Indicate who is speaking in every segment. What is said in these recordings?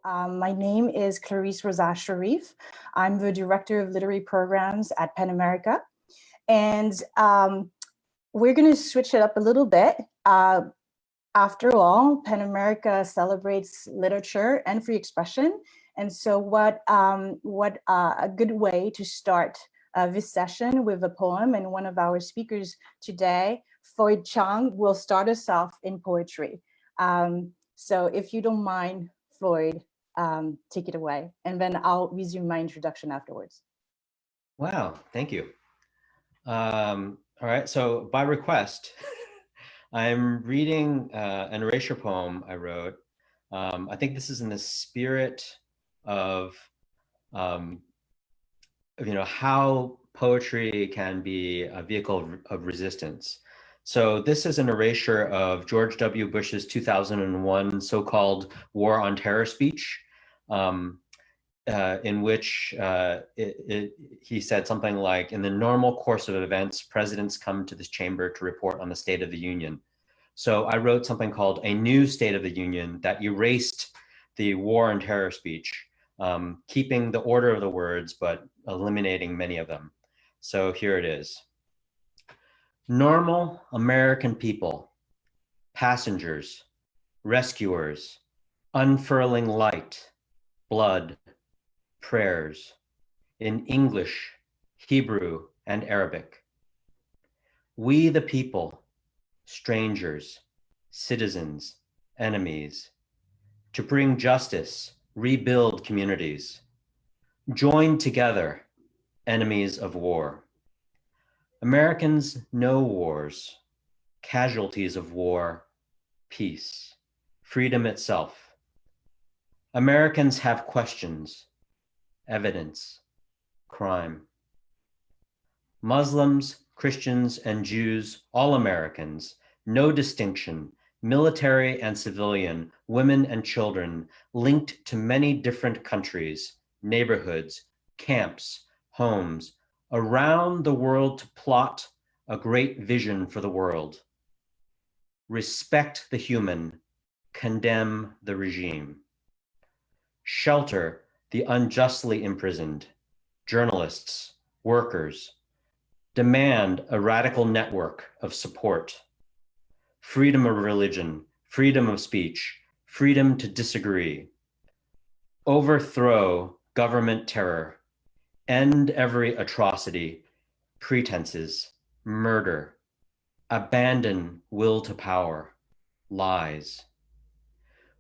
Speaker 1: My name is Clarice Rosas Sharif. I'm the Director of Literary Programs at PEN America. And we're going to switch it up a little bit. After all, PEN America celebrates literature and free expression. And so what a good way to start this session with a poem, and one of our speakers today, Floyd Cheung, will start us off in poetry. So if you don't mind, Floyd, take it away, and then I'll resume my introduction afterwards.
Speaker 2: Wow, thank you. All right, so by request, I'm reading an erasure poem I wrote. I think this is in the spirit of how poetry can be a vehicle of resistance. So this is an erasure of George W. Bush's 2001 so-called War on Terror speech, in which he said something like, in the normal course of events, presidents come to this chamber to report on the State of the Union. So I wrote something called a new State of the Union that erased the War on Terror speech, keeping the order of the words, but eliminating many of them. So here it is. Normal American people, passengers, rescuers, unfurling light, blood, prayers, in English, Hebrew, and Arabic. We the people, strangers, citizens, enemies, to bring justice, rebuild communities, join together, enemies of war. Americans know wars, casualties of war, peace, freedom itself. Americans have questions, evidence, crime. Muslims, Christians, and Jews, all Americans, no distinction, military and civilian, women and children, linked to many different countries, neighborhoods, camps, homes, around the world to plot a great vision for the world. Respect the human, condemn the regime. Shelter the unjustly imprisoned, journalists, workers. Demand a radical network of support. Freedom of religion, freedom of speech, freedom to disagree. Overthrow government terror. End every atrocity, pretenses, murder. Abandon will to power, lies.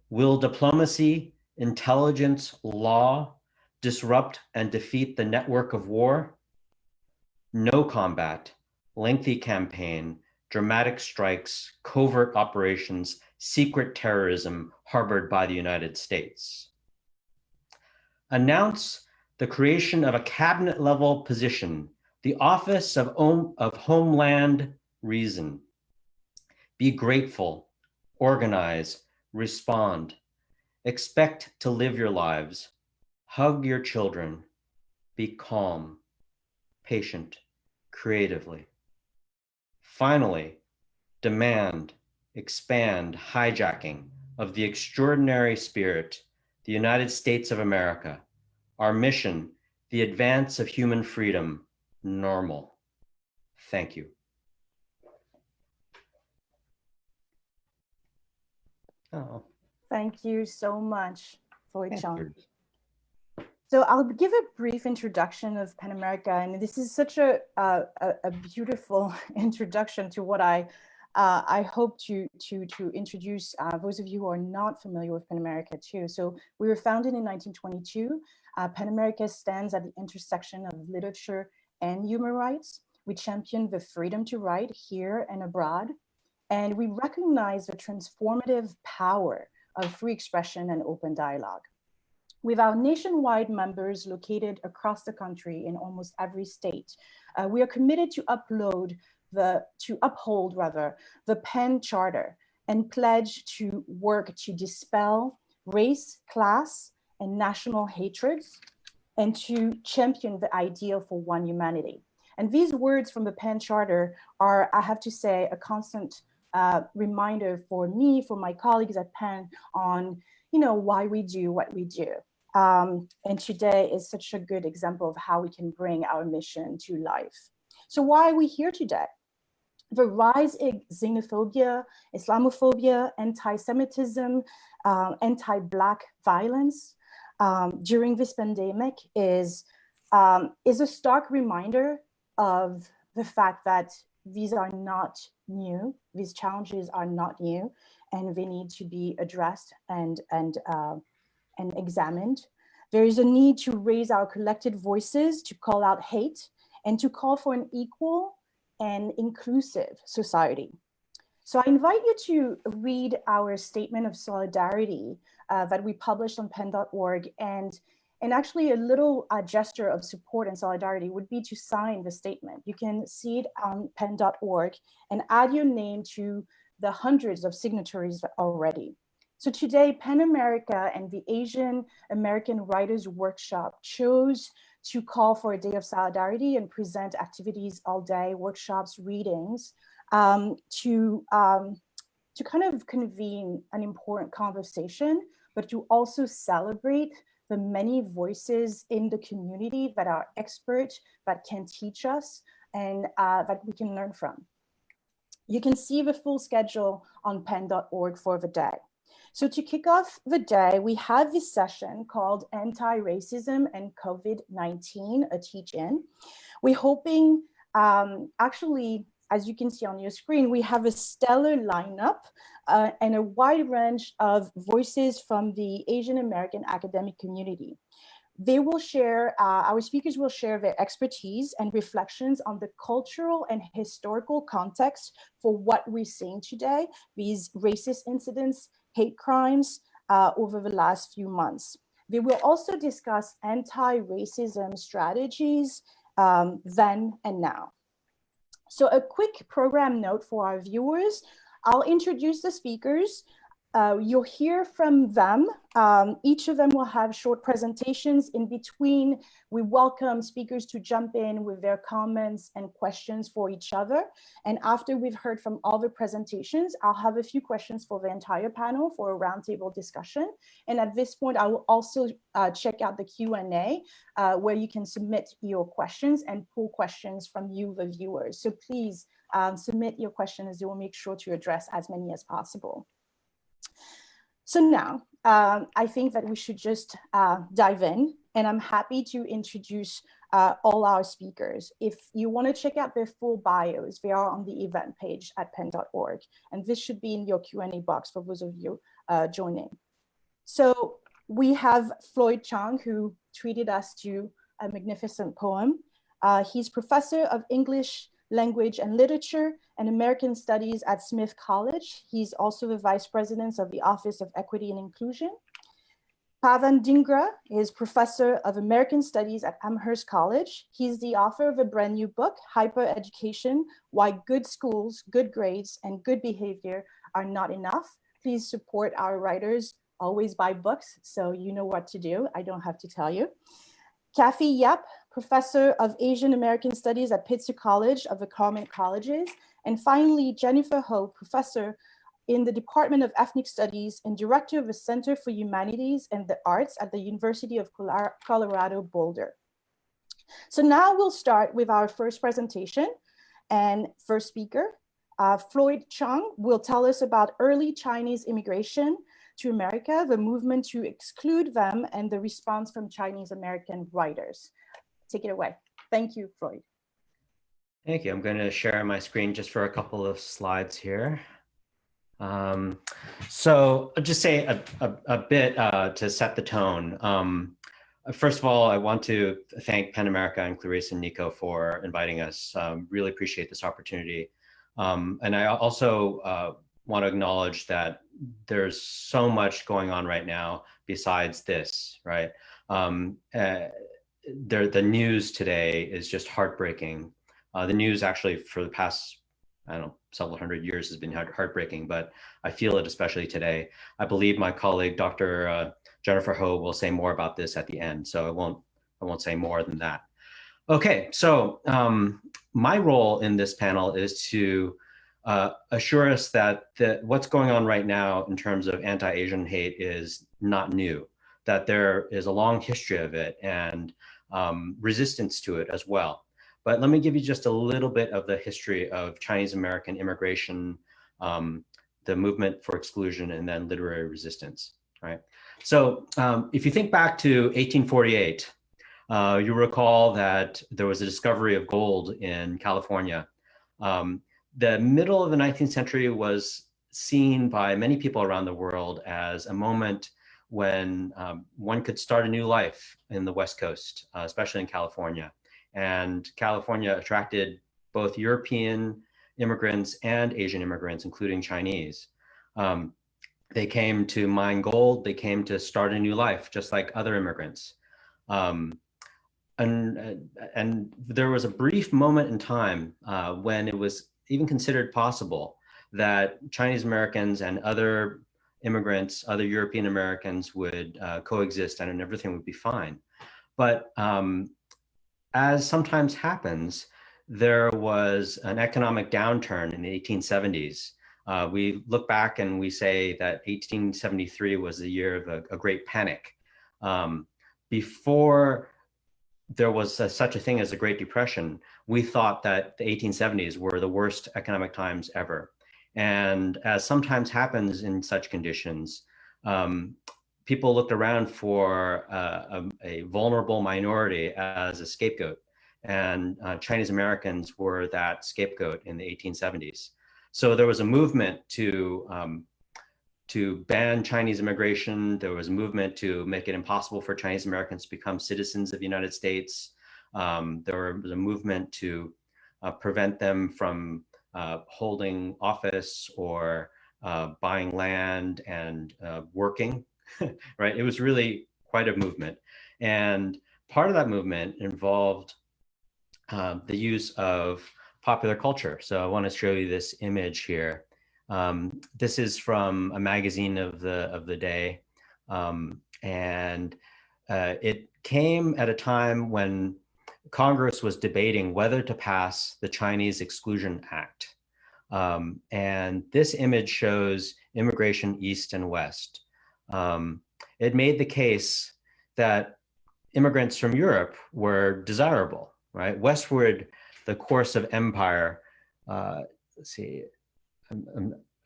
Speaker 2: Will diplomacy, intelligence, law disrupt and defeat the network of war? No combat, lengthy campaign, dramatic strikes, covert operations, secret terrorism harbored by the United States. Announce the creation of a cabinet-level position, the Office of Homeland Reason. Be grateful, organize, respond. Expect to live your lives. Hug your children. Be calm, patient, creatively. Finally, demand, expand, hijacking of the extraordinary spirit, the United States of America. Our mission, the advance of human freedom, normal. Thank you.
Speaker 1: Oh. Thank you so much, Floyd Cheung. So I'll give a brief introduction of PEN America, and this is such a beautiful introduction to what I hope to introduce those of you who are not familiar with PEN America too. So we were founded in 1922. PEN America stands at the intersection of literature and human rights. We champion the freedom to write here and abroad, and we recognize the transformative power of free expression and open dialogue. With our nationwide members located across the country in almost every state, we are committed to uphold the PEN Charter and pledge to work to dispel race, class, and national hatreds, and to champion the ideal for one humanity. And these words from the PEN Charter are, I have to say, a constant reminder for me, for my colleagues at Penn on, why we do what we do. And today is such a good example of how we can bring our mission to life. So why are we here today? The rise in xenophobia, Islamophobia, anti-Semitism, anti-Black violence during this pandemic is a stark reminder of the fact that these are not new, these challenges are not new, and they need to be addressed and examined. There is a need to raise our collective voices, to call out hate, and to call for an equal and inclusive society. So I invite you to read our statement of solidarity that we published on pen.org, and actually a little gesture of support and solidarity would be to sign the statement. You can see it on pen.org and add your name to the hundreds of signatories already. So today, PEN America and the Asian American Writers Workshop chose to call for a day of solidarity and present activities all day, workshops, readings, to kind of convene an important conversation, but to also celebrate the many voices in the community that are expert, that can teach us, and that we can learn from. You can see the full schedule on pen.org for the day. So to kick off the day, we have this session called Anti-Racism and COVID-19, a teach-in. We're hoping, actually, as you can see on your screen, we have a stellar lineup and a wide range of voices from the Asian American academic community. They will share, our speakers will share their expertise and reflections on the cultural and historical context for what we're seeing today, these racist incidents, hate crimes over the last few months. They will also discuss anti-racism strategies then and now. So a quick program note for our viewers. I'll introduce the speakers. You'll hear from them. Each of them will have short presentations. In between, we welcome speakers to jump in with their comments and questions for each other. And after we've heard from all the presentations, I'll have a few questions for the entire panel for a roundtable discussion. And at this point, I will also check out the Q&A where you can submit your questions and pull questions from you, the viewers. So please submit your questions. We'll make sure to address as many as possible. So now, I think that we should just dive in, and I'm happy to introduce all our speakers. If you want to check out their full bios, they are on the event page at pen.org, and this should be in your Q&A box for those of you joining. So we have Floyd Cheung, who treated us to a magnificent poem. He's professor of English Language and Literature and American Studies at Smith College. He's also the Vice President of the Office of Equity and Inclusion. Pawan Dhingra is Professor of American Studies at Amherst College. He's the author of a brand new book, Hyper Education: Why Good Schools, Good Grades, and Good Behavior Are Not Enough. Please support our writers. Always buy books, so you know what to do. I don't have to tell you. Kathy Yap, Professor of Asian American Studies at Pitzer College of the Carmen Colleges. And finally, Jennifer Ho, Professor in the Department of Ethnic Studies and Director of the Center for Humanities and the Arts at the University of Colorado, Boulder. So now we'll start with our first presentation and first speaker. Floyd Cheung will tell us about early Chinese immigration to America, the movement to exclude them, and the response from Chinese American writers. Take it away. Thank you, Floyd.
Speaker 2: Thank you. I'm going to share my screen just for a couple of slides here. So I'll just say a bit to set the tone. First of all, I want to thank PEN America and Clarice and Nico for inviting us. Really appreciate this opportunity. And I also want to acknowledge that there's so much going on right now besides this, right? The news today is just heartbreaking. The news actually for the past, I don't know, several hundred years has been heartbreaking, but I feel it especially today. I believe my colleague, Dr. Jennifer Ho, will say more about this at the end, so I won't say more than that. Okay, so my role in this panel is to assure us that what's going on right now in terms of anti-Asian hate is not new, that there is a long history of it and resistance to it as well. But let me give you just a little bit of the history of Chinese American immigration, the movement for exclusion, and then literary resistance, right? So if you think back to 1848, you recall that there was a discovery of gold in California. The middle of the 19th century was seen by many people around the world as a moment when one could start a new life in the West Coast, especially in California. And California attracted both European immigrants and Asian immigrants, including Chinese. They came to mine gold, they came to start a new life, just like other immigrants. And there was a brief moment in time when it was even considered possible that Chinese Americans and other immigrants, other European Americans would coexist and everything would be fine. But as sometimes happens, there was an economic downturn in the 1870s. We look back and we say that 1873 was the year of a great panic. Before there was such a thing as the Great Depression, we thought that the 1870s were the worst economic times ever. And as sometimes happens in such conditions, people looked around for a vulnerable minority as a scapegoat. And Chinese Americans were that scapegoat in the 1870s. So there was a movement to ban Chinese immigration. There was a movement to make it impossible for Chinese Americans to become citizens of the United States. There was a movement to prevent them from holding office or buying land and working, right? It was really quite a movement. And part of that movement involved the use of popular culture. So I want to show you this image here. This is from a magazine of the day, and it came at a time when Congress was debating whether to pass the Chinese Exclusion Act. And this image shows immigration east and west. It made the case that immigrants from Europe were desirable, right? Westward, the course of empire,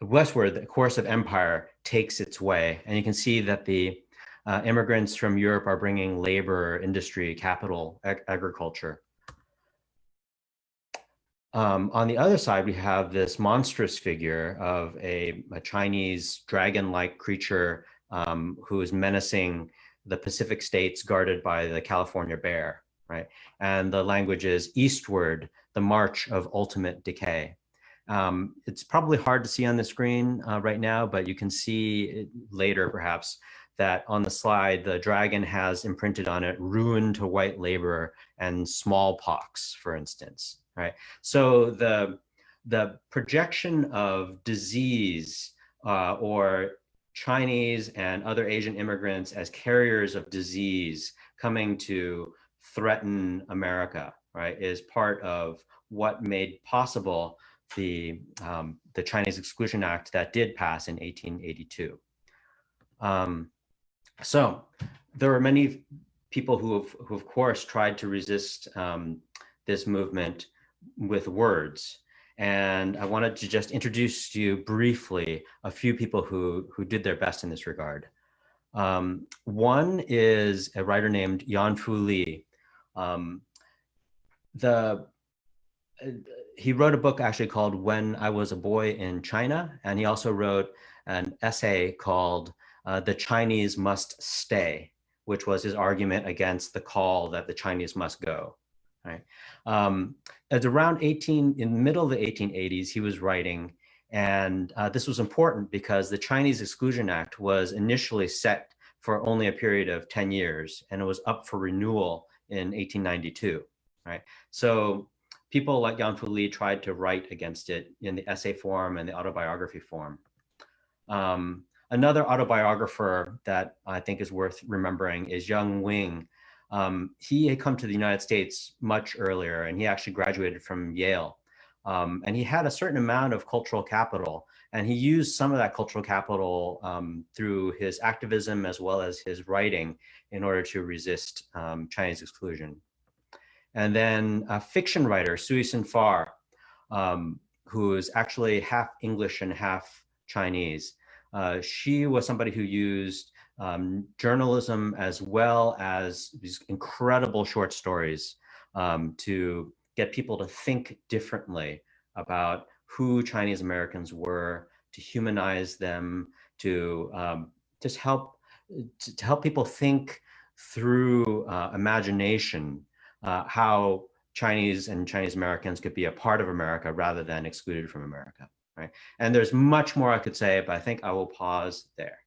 Speaker 2: westward, the course of empire takes its way. And you can see that the immigrants from Europe are bringing labor, industry, capital, agriculture. On the other side, we have this monstrous figure of a Chinese dragon-like creature who is menacing the Pacific states guarded by the California bear, right? And the language is eastward, the march of ultimate decay. It's probably hard to see on the screen right now, but you can see later perhaps that on the slide, the dragon has imprinted on it ruin to white labor and smallpox, for instance, right? So the projection of disease or Chinese and other Asian immigrants as carriers of disease coming to threaten America, right, is part of what made possible the Chinese Exclusion Act that did pass in 1882. So there are many people who of course tried to resist this movement with words. And I wanted to just introduce to you briefly a few people who did their best in this regard. One is a writer named Yan-Fu Li. He wrote a book actually called When I Was a Boy in China, and he also wrote an essay called The Chinese Must Stay, which was his argument against the call that the Chinese must go. Right? At around in the middle of the 1880s, he was writing, and this was important because the Chinese Exclusion Act was initially set for only a period of 10 years, and it was up for renewal in 1892, right? So people like Yan-Fu Li tried to write against it in the essay form and the autobiography form. Another autobiographer that I think is worth remembering is Young Wing. He had come to the United States much earlier, and he actually graduated from Yale. And he had a certain amount of cultural capital, and he used some of that cultural capital through his activism as well as his writing in order to resist Chinese exclusion. And then a fiction writer, Sui Sin Far, who is actually half English and half Chinese. She was somebody who used journalism as well as these incredible short stories to get people to think differently about who Chinese Americans were, to humanize them, to just help people think through imagination how Chinese and Chinese Americans could be a part of America rather than excluded from America, right? And there's much more I could say, but I think I will pause there.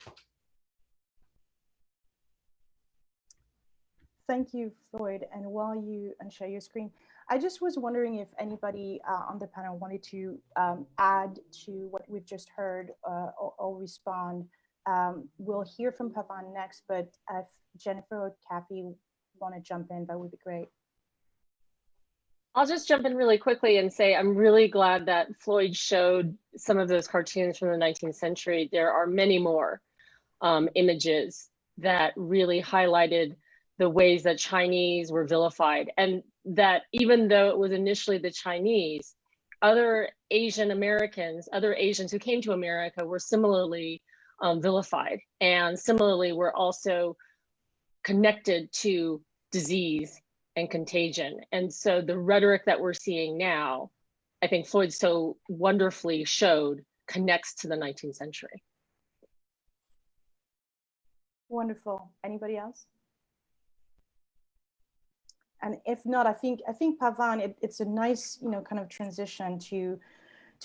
Speaker 1: Thank you, Floyd. And while you unshare your screen, I just was wondering if anybody on the panel wanted to add to what we've just heard or respond. We'll hear from Pawan next, but if Jennifer or Kathy want to jump in, that would be great.
Speaker 3: I'll just jump in really quickly and say I'm really glad that Floyd showed some of those cartoons from the 19th century. There are many more images that really highlighted the ways that Chinese were vilified, and that even though it was initially the Chinese, other Asian Americans, other Asians who came to America were similarly vilified, and similarly were also connected to disease and contagion. And so the rhetoric that we're seeing now, I think Floyd so wonderfully showed, connects to the 19th century.
Speaker 1: Wonderful. Anybody else? And if not, I think Pawan, it's a nice, kind of transition to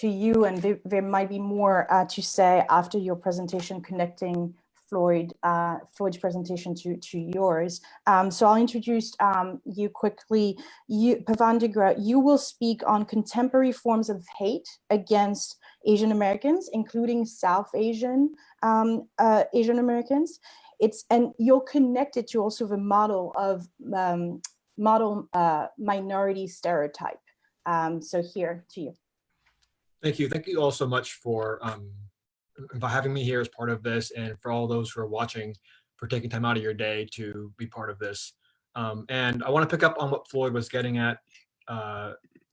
Speaker 1: you, and there might be more to say after your presentation, connecting Floyd's presentation to yours. So I'll introduce you quickly. Pawan Dhingra, you will speak on contemporary forms of hate against Asian Americans, including South Asian Asian Americans. And you're connected to also the model of minority stereotype. So here to you.
Speaker 4: Thank you. Thank you all so much for having me here as part of this, and for all those who are watching, for taking time out of your day to be part of this. And I want to pick up on what Floyd was getting at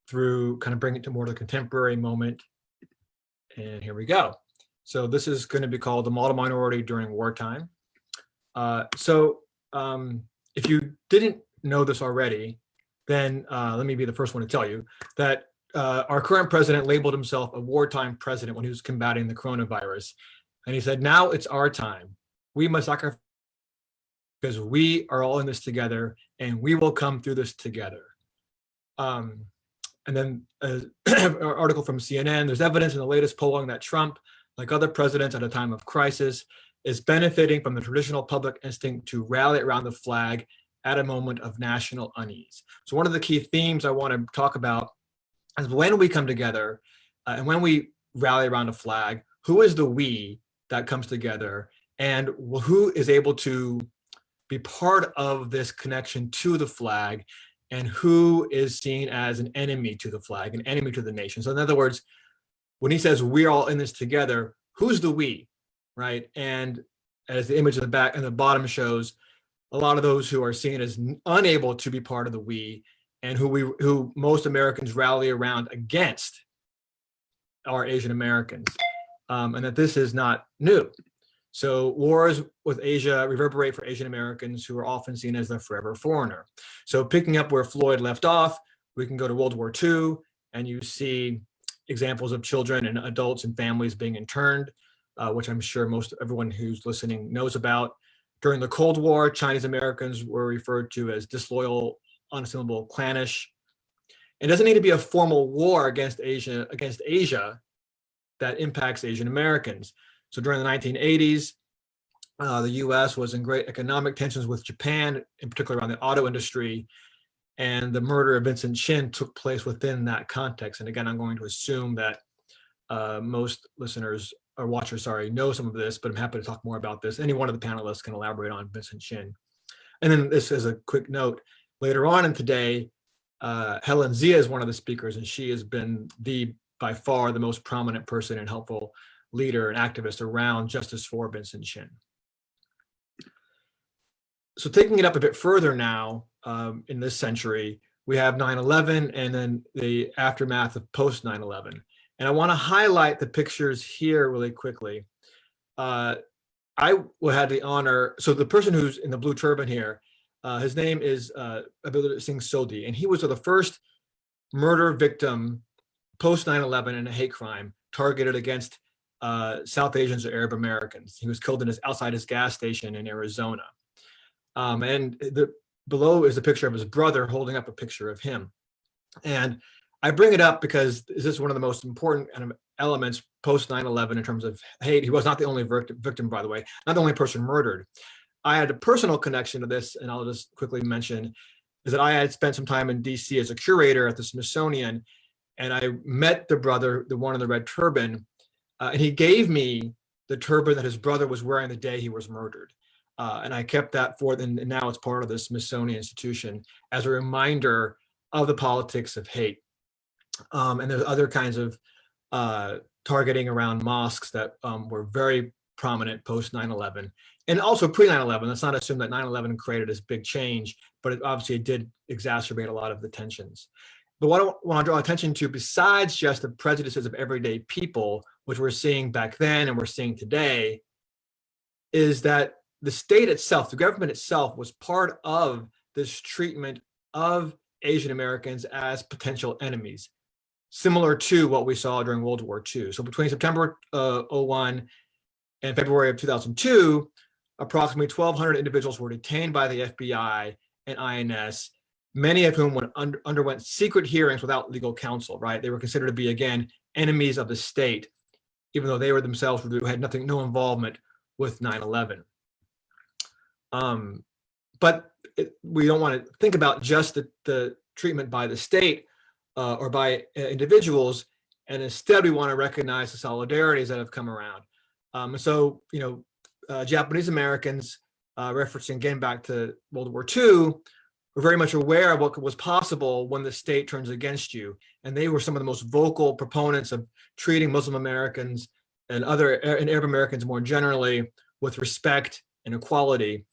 Speaker 4: through kind of bringing it to more of the contemporary moment. And here we go. So this is going to be called The Model Minority During Wartime. If you didn't know this already, then let me be the first one to tell you that our current president labeled himself a wartime president when he was combating the coronavirus. And he said, now it's our time. We must sacrifice because we are all in this together, and we will come through this together. And then an article from CNN, there's evidence in the latest polling that Trump, like other presidents at a time of crisis, is benefiting from the traditional public instinct to rally around the flag at a moment of national unease. So one of the key themes I want to talk about is when we come together and when we rally around a flag, who is the we that comes together, and who is able to be part of this connection to the flag, and who is seen as an enemy to the flag, an enemy to the nation. So in other words, when he says we're all in this together, who's the we, right? And as the image of the back and the bottom shows, a lot of those who are seen as unable to be part of the we, and who most Americans rally around against, are Asian Americans, and that this is not new. So wars with Asia reverberate for Asian Americans, who are often seen as the forever foreigner. So picking up where Floyd left off, we can go to World War II, and you see examples of children and adults and families being interned, which I'm sure everyone who's listening knows about. During the Cold War, Chinese Americans were referred to as disloyal, unassimilable, clannish. It doesn't need to be a formal war against Asia that impacts Asian Americans. So during the 1980s, the US was in great economic tensions with Japan, in particular around the auto industry, and the murder of Vincent Chin took place within that context. And again, I'm going to assume that most listeners or watchers, know some of this, but I'm happy to talk more about this. Any one of the panelists can elaborate on Vincent Chin. And then this is a quick note. Later on in today, Helen Zia is one of the speakers, and she has been by far the most prominent person and helpful leader and activist around justice for Vincent Chin. So taking it up a bit further now, in this century, we have 9/11 and then the aftermath of post 9/11. And I want to highlight the pictures here really quickly. I had the honor, so the person who's in the blue turban here, his name is Abdul Singh Sodhi, and he was the first murder victim post 9/11 in a hate crime targeted against South Asians or Arab Americans. He was killed outside his gas station in Arizona. And below is a picture of his brother holding up a picture of him. And I bring it up because this is one of the most important kind of elements post 9/11 in terms of hate. He was not the only victim, by the way, not the only person murdered. I had a personal connection to this, and I'll just quickly mention, is that I had spent some time in DC as a curator at the Smithsonian, and I met the brother, the one in the red turban, and he gave me the turban that his brother was wearing the day he was murdered. And I kept that and now it's part of the Smithsonian Institution as a reminder of the politics of hate. And there's other kinds of targeting around mosques that were very prominent post 9/11 and also pre 9/11. Let's not assume that 9/11 created this big change, but it did exacerbate a lot of the tensions. But what I want to draw attention to, besides just the prejudices of everyday people, which we're seeing back then and we're seeing today, is that the state itself, the government itself, was part of this treatment of Asian Americans as potential enemies, similar to what we saw during World War II. So between September 01 and February of 2002, approximately 1,200 individuals were detained by the FBI and INS, many of whom underwent secret hearings without legal counsel, right? They were considered to be, again, enemies of the state, even though they were themselves had no involvement with 9/11. But we don't want to think about just the treatment by the state or by individuals, and instead we want to recognize the solidarities that have come around. So, Japanese Americans, referencing again back to World War II, were very much aware of what was possible when the state turns against you, and they were some of the most vocal proponents of treating Muslim Americans and Arab Americans more generally with respect and equality.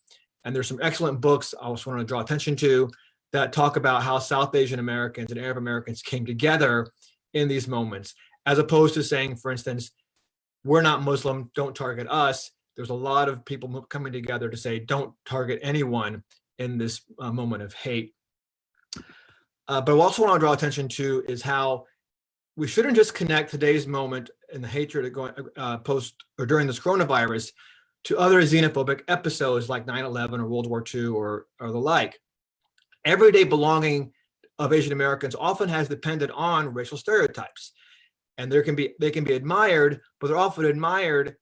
Speaker 4: And there's some excellent books I also want to draw attention to that talk about how South Asian Americans and Arab Americans came together in these moments, as opposed to saying, for instance, we're not Muslim, don't target us. There's a lot of people coming together to say, don't target anyone in this moment of hate. But I also want to draw attention to is how we shouldn't just connect today's moment and the hatred going post or during this coronavirus to other xenophobic episodes like 9/11 or World War II or the like. Everyday belonging of Asian Americans often has depended on racial stereotypes, and they can be admired, but we're often admired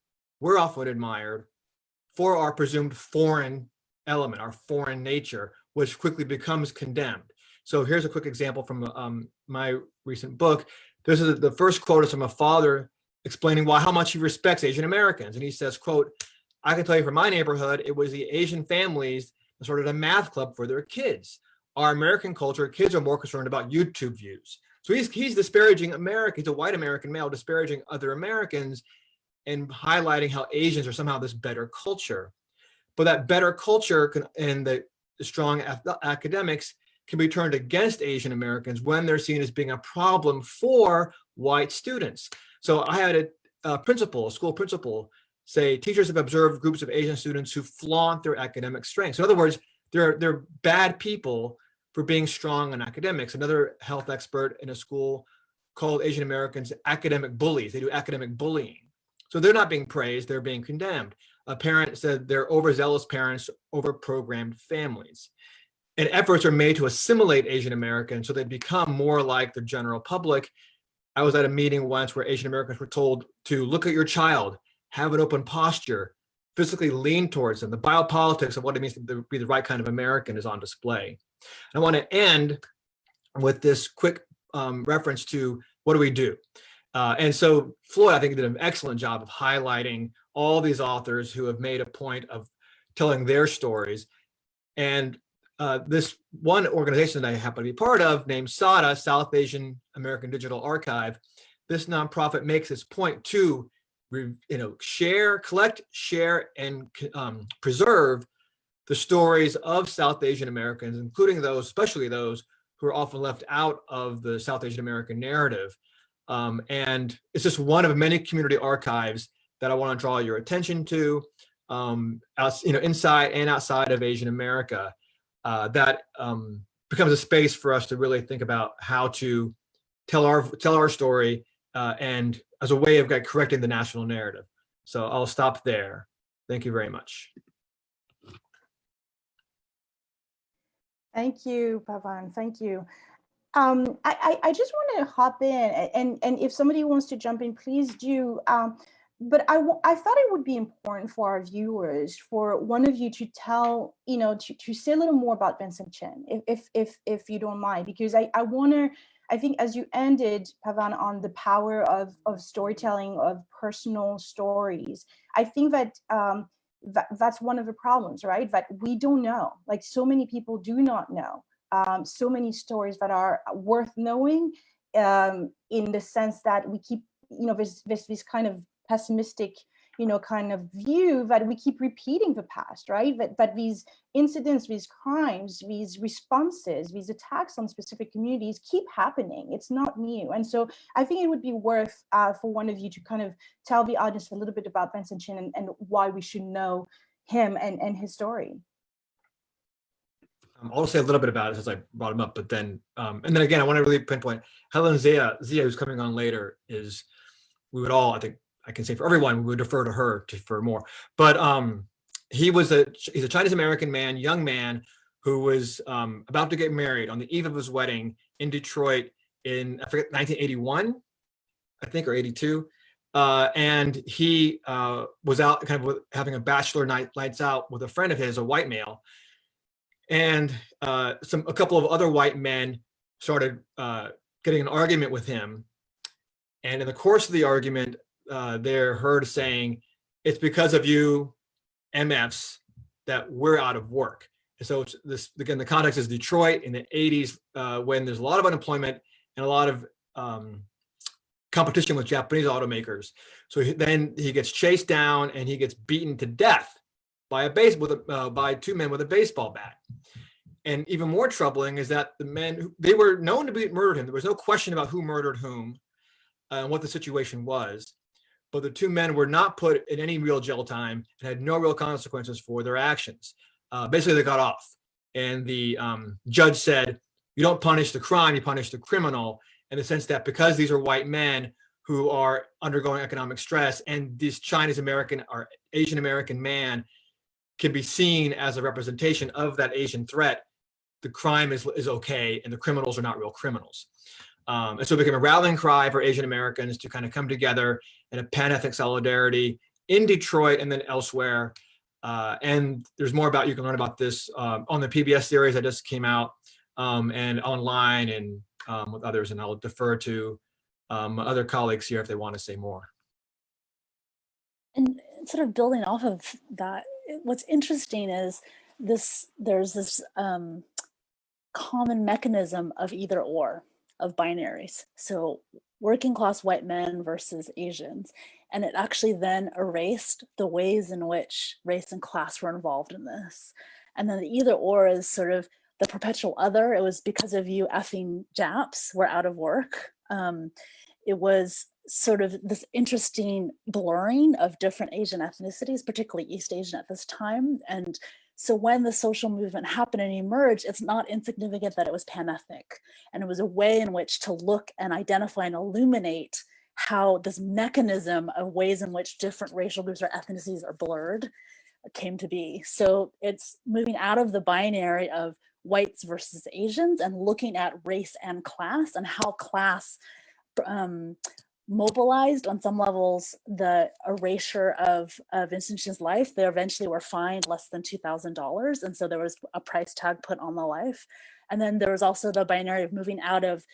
Speaker 4: for our presumed foreign element, our foreign nature, which quickly becomes condemned. So here's a quick example from my recent book. This is the first quote is from a father explaining how much he respects Asian Americans, and he says, quote, "I can tell you from my neighborhood, it was the Asian families that started a math club for their kids. Our American culture, kids are more concerned about YouTube views." So he's disparaging America. He's a white American male disparaging other Americans and highlighting how Asians are somehow this better culture. But that better culture and the strong academics can be turned against Asian Americans when they're seen as being a problem for white students. So I had a school principal, say teachers have observed groups of Asian students who flaunt their academic strengths. In other words, they're bad people for being strong in academics. Another health expert in a school called Asian Americans academic bullies. They do academic bullying. So they're not being praised, they're being condemned. A parent said they're overzealous parents, overprogrammed families. And efforts are made to assimilate Asian Americans so they become more like the general public. I was at a meeting once where Asian Americans were told to look at your child, have an open posture, physically lean towards them. The biopolitics of what it means to be the right kind of American is on display. I want to end with this quick reference to what do we do? And so Floyd, I think, did an excellent job of highlighting all these authors who have made a point of telling their stories. And this one organization that I happen to be part of, named SADA, South Asian American Digital Archive, this nonprofit makes its point to, collect, share, and preserve the stories of South Asian Americans, including those, especially those who are often left out of the South Asian American narrative. And it's just one of many community archives that I want to draw your attention to, inside and outside of Asian America, that becomes a space for us to really think about how to tell our story, and as a way of correcting the national narrative. So I'll stop there. Thank you very much.
Speaker 1: Thank you, Pawan. Thank you. I just want to hop in, and if somebody wants to jump in, please do. But I thought it would be important for our viewers, for one of you to tell, to say a little more about Vincent Chin, if you don't mind, because I think as you ended, Pawan, on the power of storytelling, of personal stories, I think that that's one of the problems, right? That we don't know, like so many people do not know, so many stories that are worth knowing, in the sense that we keep, this kind of pessimistic, kind of view that we keep repeating the past, right? That these incidents, these crimes, these responses, these attacks on specific communities keep happening. It's not new. And so I think it would be worth for one of you to kind of tell the audience a little bit about Vincent Chin and why we should know him and his story.
Speaker 4: I'll say a little bit about it since I brought him up, but then, and then again, I want to really pinpoint Helen Zia, who's coming on later, we would all, I think, I can say for everyone, we would defer to her for more. But he's a Chinese American man, young man, who was about to get married on the eve of his wedding in Detroit in, I forget, 1981, I think, or 82. And he was out kind of having a bachelor nights out with a friend of his, a white male. And a couple of other white men started getting an argument with him. And in the course of the argument, they're heard saying, "It's because of you MFs that we're out of work." And so this, again, the context is Detroit in the 80s, when there's a lot of unemployment and a lot of competition with Japanese automakers. So then he gets chased down and he gets beaten to death by by two men with a baseball bat. And even more troubling is that the men, they were known to be murdered him. There was no question about who murdered whom and what the situation was. But the two men were not put in any real jail time and had no real consequences for their actions. Basically, they got off. And the judge said, you don't punish the crime, you punish the criminal, in the sense that because these are white men who are undergoing economic stress, and this Chinese American or Asian American man can be seen as a representation of that Asian threat, the crime is okay and the criminals are not real criminals. And so it became a rallying cry for Asian Americans to kind of come together in a pan-ethnic solidarity in Detroit and then elsewhere. And there's more you can learn about this on the PBS series that just came out, and online and with others. And I'll defer to my other colleagues here if they want to say more.
Speaker 5: And sort of building off of that, what's interesting is there's this common mechanism of either or, of binaries. So working class white men versus Asians. And it actually then erased the ways in which race and class were involved in this. And then the either or is sort of the perpetual other. It was because of you effing Japs, we're out of work. It was sort of this interesting blurring of different Asian ethnicities, particularly East Asian at this time. And so when the social movement happened and emerged, it's not insignificant that it was pan-ethnic. And it was a way in which to look and identify and illuminate how this mechanism of ways in which different racial groups or ethnicities are blurred came to be. So it's moving out of the binary of whites versus Asians and looking at race and class, and how class mobilized on some levels the erasure of Vincent Chin's life. They eventually were fined less than $2,000, and so there was a price tag put on the life. And then there was also the binary of moving out of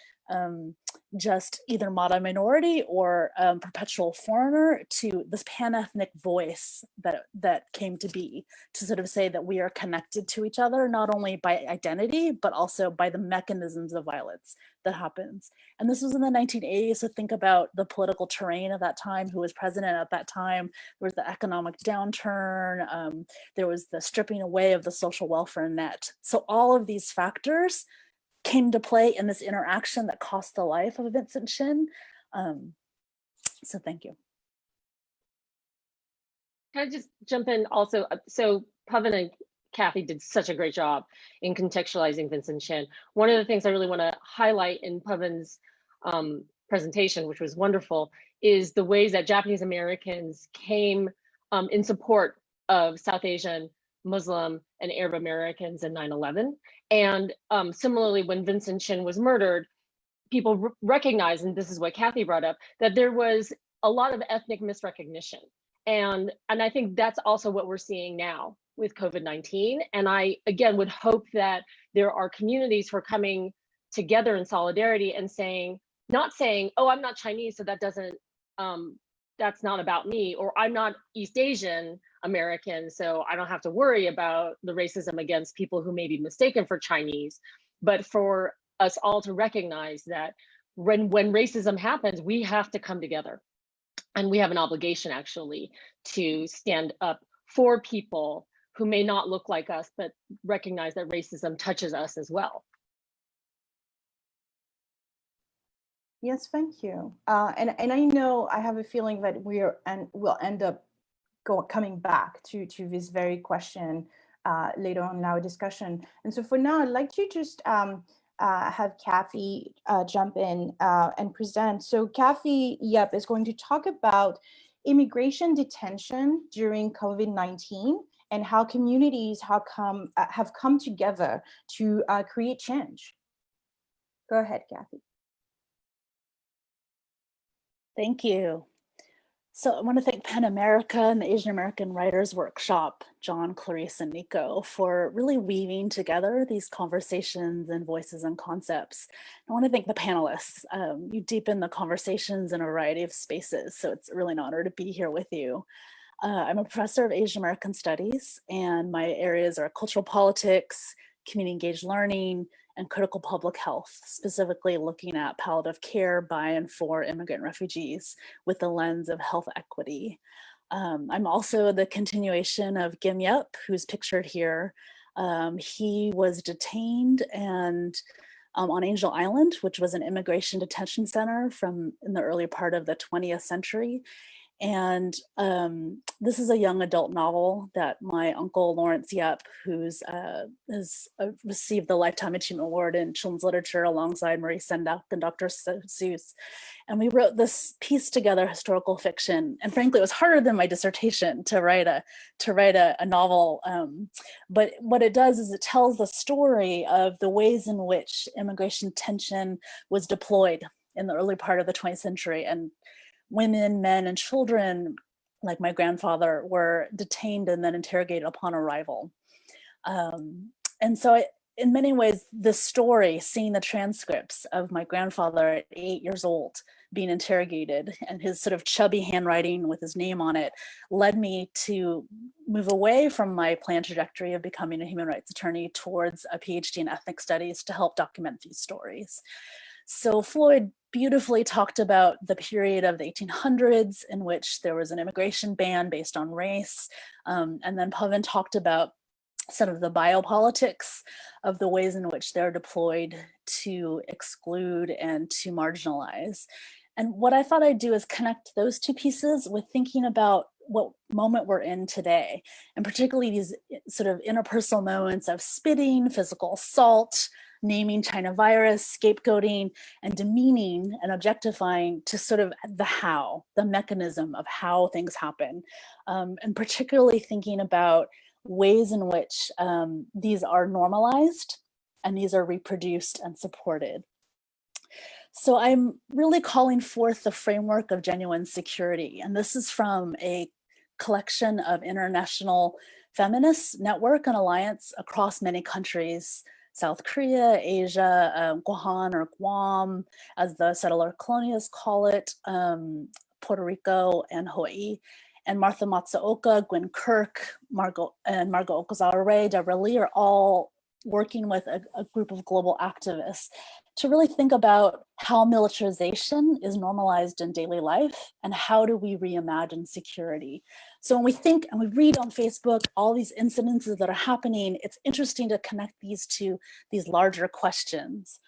Speaker 5: just either modern minority or perpetual foreigner to this pan-ethnic voice that came to be, to sort of say that we are connected to each other, not only by identity, but also by the mechanisms of violence that happens. And this was in the 1980s, so think about the political terrain of that time, who was president at that time. There was the economic downturn, there was the stripping away of the social welfare net. So all of these factors came to play in this interaction that cost the life of Vincent Chin. So thank you.
Speaker 3: Can I just jump in also? So Pawan and Kathy did such a great job in contextualizing Vincent Chin. One of the things I really want to highlight in Pawan's presentation, which was wonderful, is the ways that Japanese Americans came in support of South Asian, Muslim, and Arab Americans in 9/11. And similarly, when Vincent Chin was murdered, people recognized, and this is what Kathy brought up, that there was a lot of ethnic misrecognition. And I think that's also what we're seeing now with COVID-19. And I, again, would hope that there are communities who are coming together in solidarity and saying, not saying, oh, I'm not Chinese, so that doesn't, that's not about me, or I'm not East Asian American, so I don't have to worry about the racism against people who may be mistaken for Chinese, but for us all to recognize that when racism happens, we have to come together. And we have an obligation actually to stand up for people who may not look like us, but recognize that racism touches us as well.
Speaker 1: Yes, thank you. And I know, I have a feeling that we'll end up coming back to this very question later on in our discussion. And so for now, I'd like to just have Kathy jump in and present. So Kathy, yep, is going to talk about immigration detention during COVID-19 and how communities have come together to create change. Go ahead, Kathy.
Speaker 5: Thank you. So I want to thank PEN America and the Asian American Writers Workshop, John, Clarice, and Nico, for really weaving together these conversations and voices and concepts. I want to thank the panelists. You deepen the conversations in a variety of spaces, so it's really an honor to be here with you. I'm a professor of Asian American Studies, and my areas are cultural politics, community engaged learning, and critical public health, specifically looking at palliative care by and for immigrant refugees with the lens of health equity. I'm also the continuation of Gim Yep, who's pictured here. He was detained and on Angel Island, which was an immigration detention center in the early part of the 20th century. And this is a young adult novel that my uncle Lawrence Yep, who's has received the Lifetime Achievement Award in Children's Literature alongside Marie Sendak and Dr. Seuss. And we wrote this piece together, historical fiction. And frankly, it was harder than my dissertation to write a novel. But what it does is it tells the story of the ways in which immigration tension was deployed in the early part of the 20th century. And women, men, and children, like my grandfather, were detained and then interrogated upon arrival. And so in many ways, this story, seeing the transcripts of my grandfather at 8 years old being interrogated and his sort of chubby handwriting with his name on it, led me to move away from my planned trajectory of becoming a human rights attorney towards a PhD in ethnic studies to help document these stories. So Floyd beautifully talked about the period of the 1800s in which there was an immigration ban based on race. And then Pawan talked about some of the biopolitics of the ways in which they're deployed to exclude and to marginalize. And what I thought I'd do is connect those two pieces with thinking about what moment we're in today, and particularly these sort of interpersonal moments of spitting, physical assault, naming China virus, scapegoating, and demeaning and objectifying to sort of the mechanism of how things happen. And particularly thinking about ways in which these are normalized and these are reproduced and supported. So I'm really calling forth the framework of genuine security. And this is from a collection of international feminist network and alliance across many countries South Korea, Asia, Guam or Guam, as the settler colonialists call it, Puerto Rico and Hawaii, and Martha Matsuoka, Gwen Kirk, Margot Okazawa Ray, Deborah Lee are all working with a group of global activists to really think about how militarization is normalized in daily life and how do we reimagine security. So when we think and we read on Facebook all these incidences that are happening, it's interesting to connect these to these larger questions.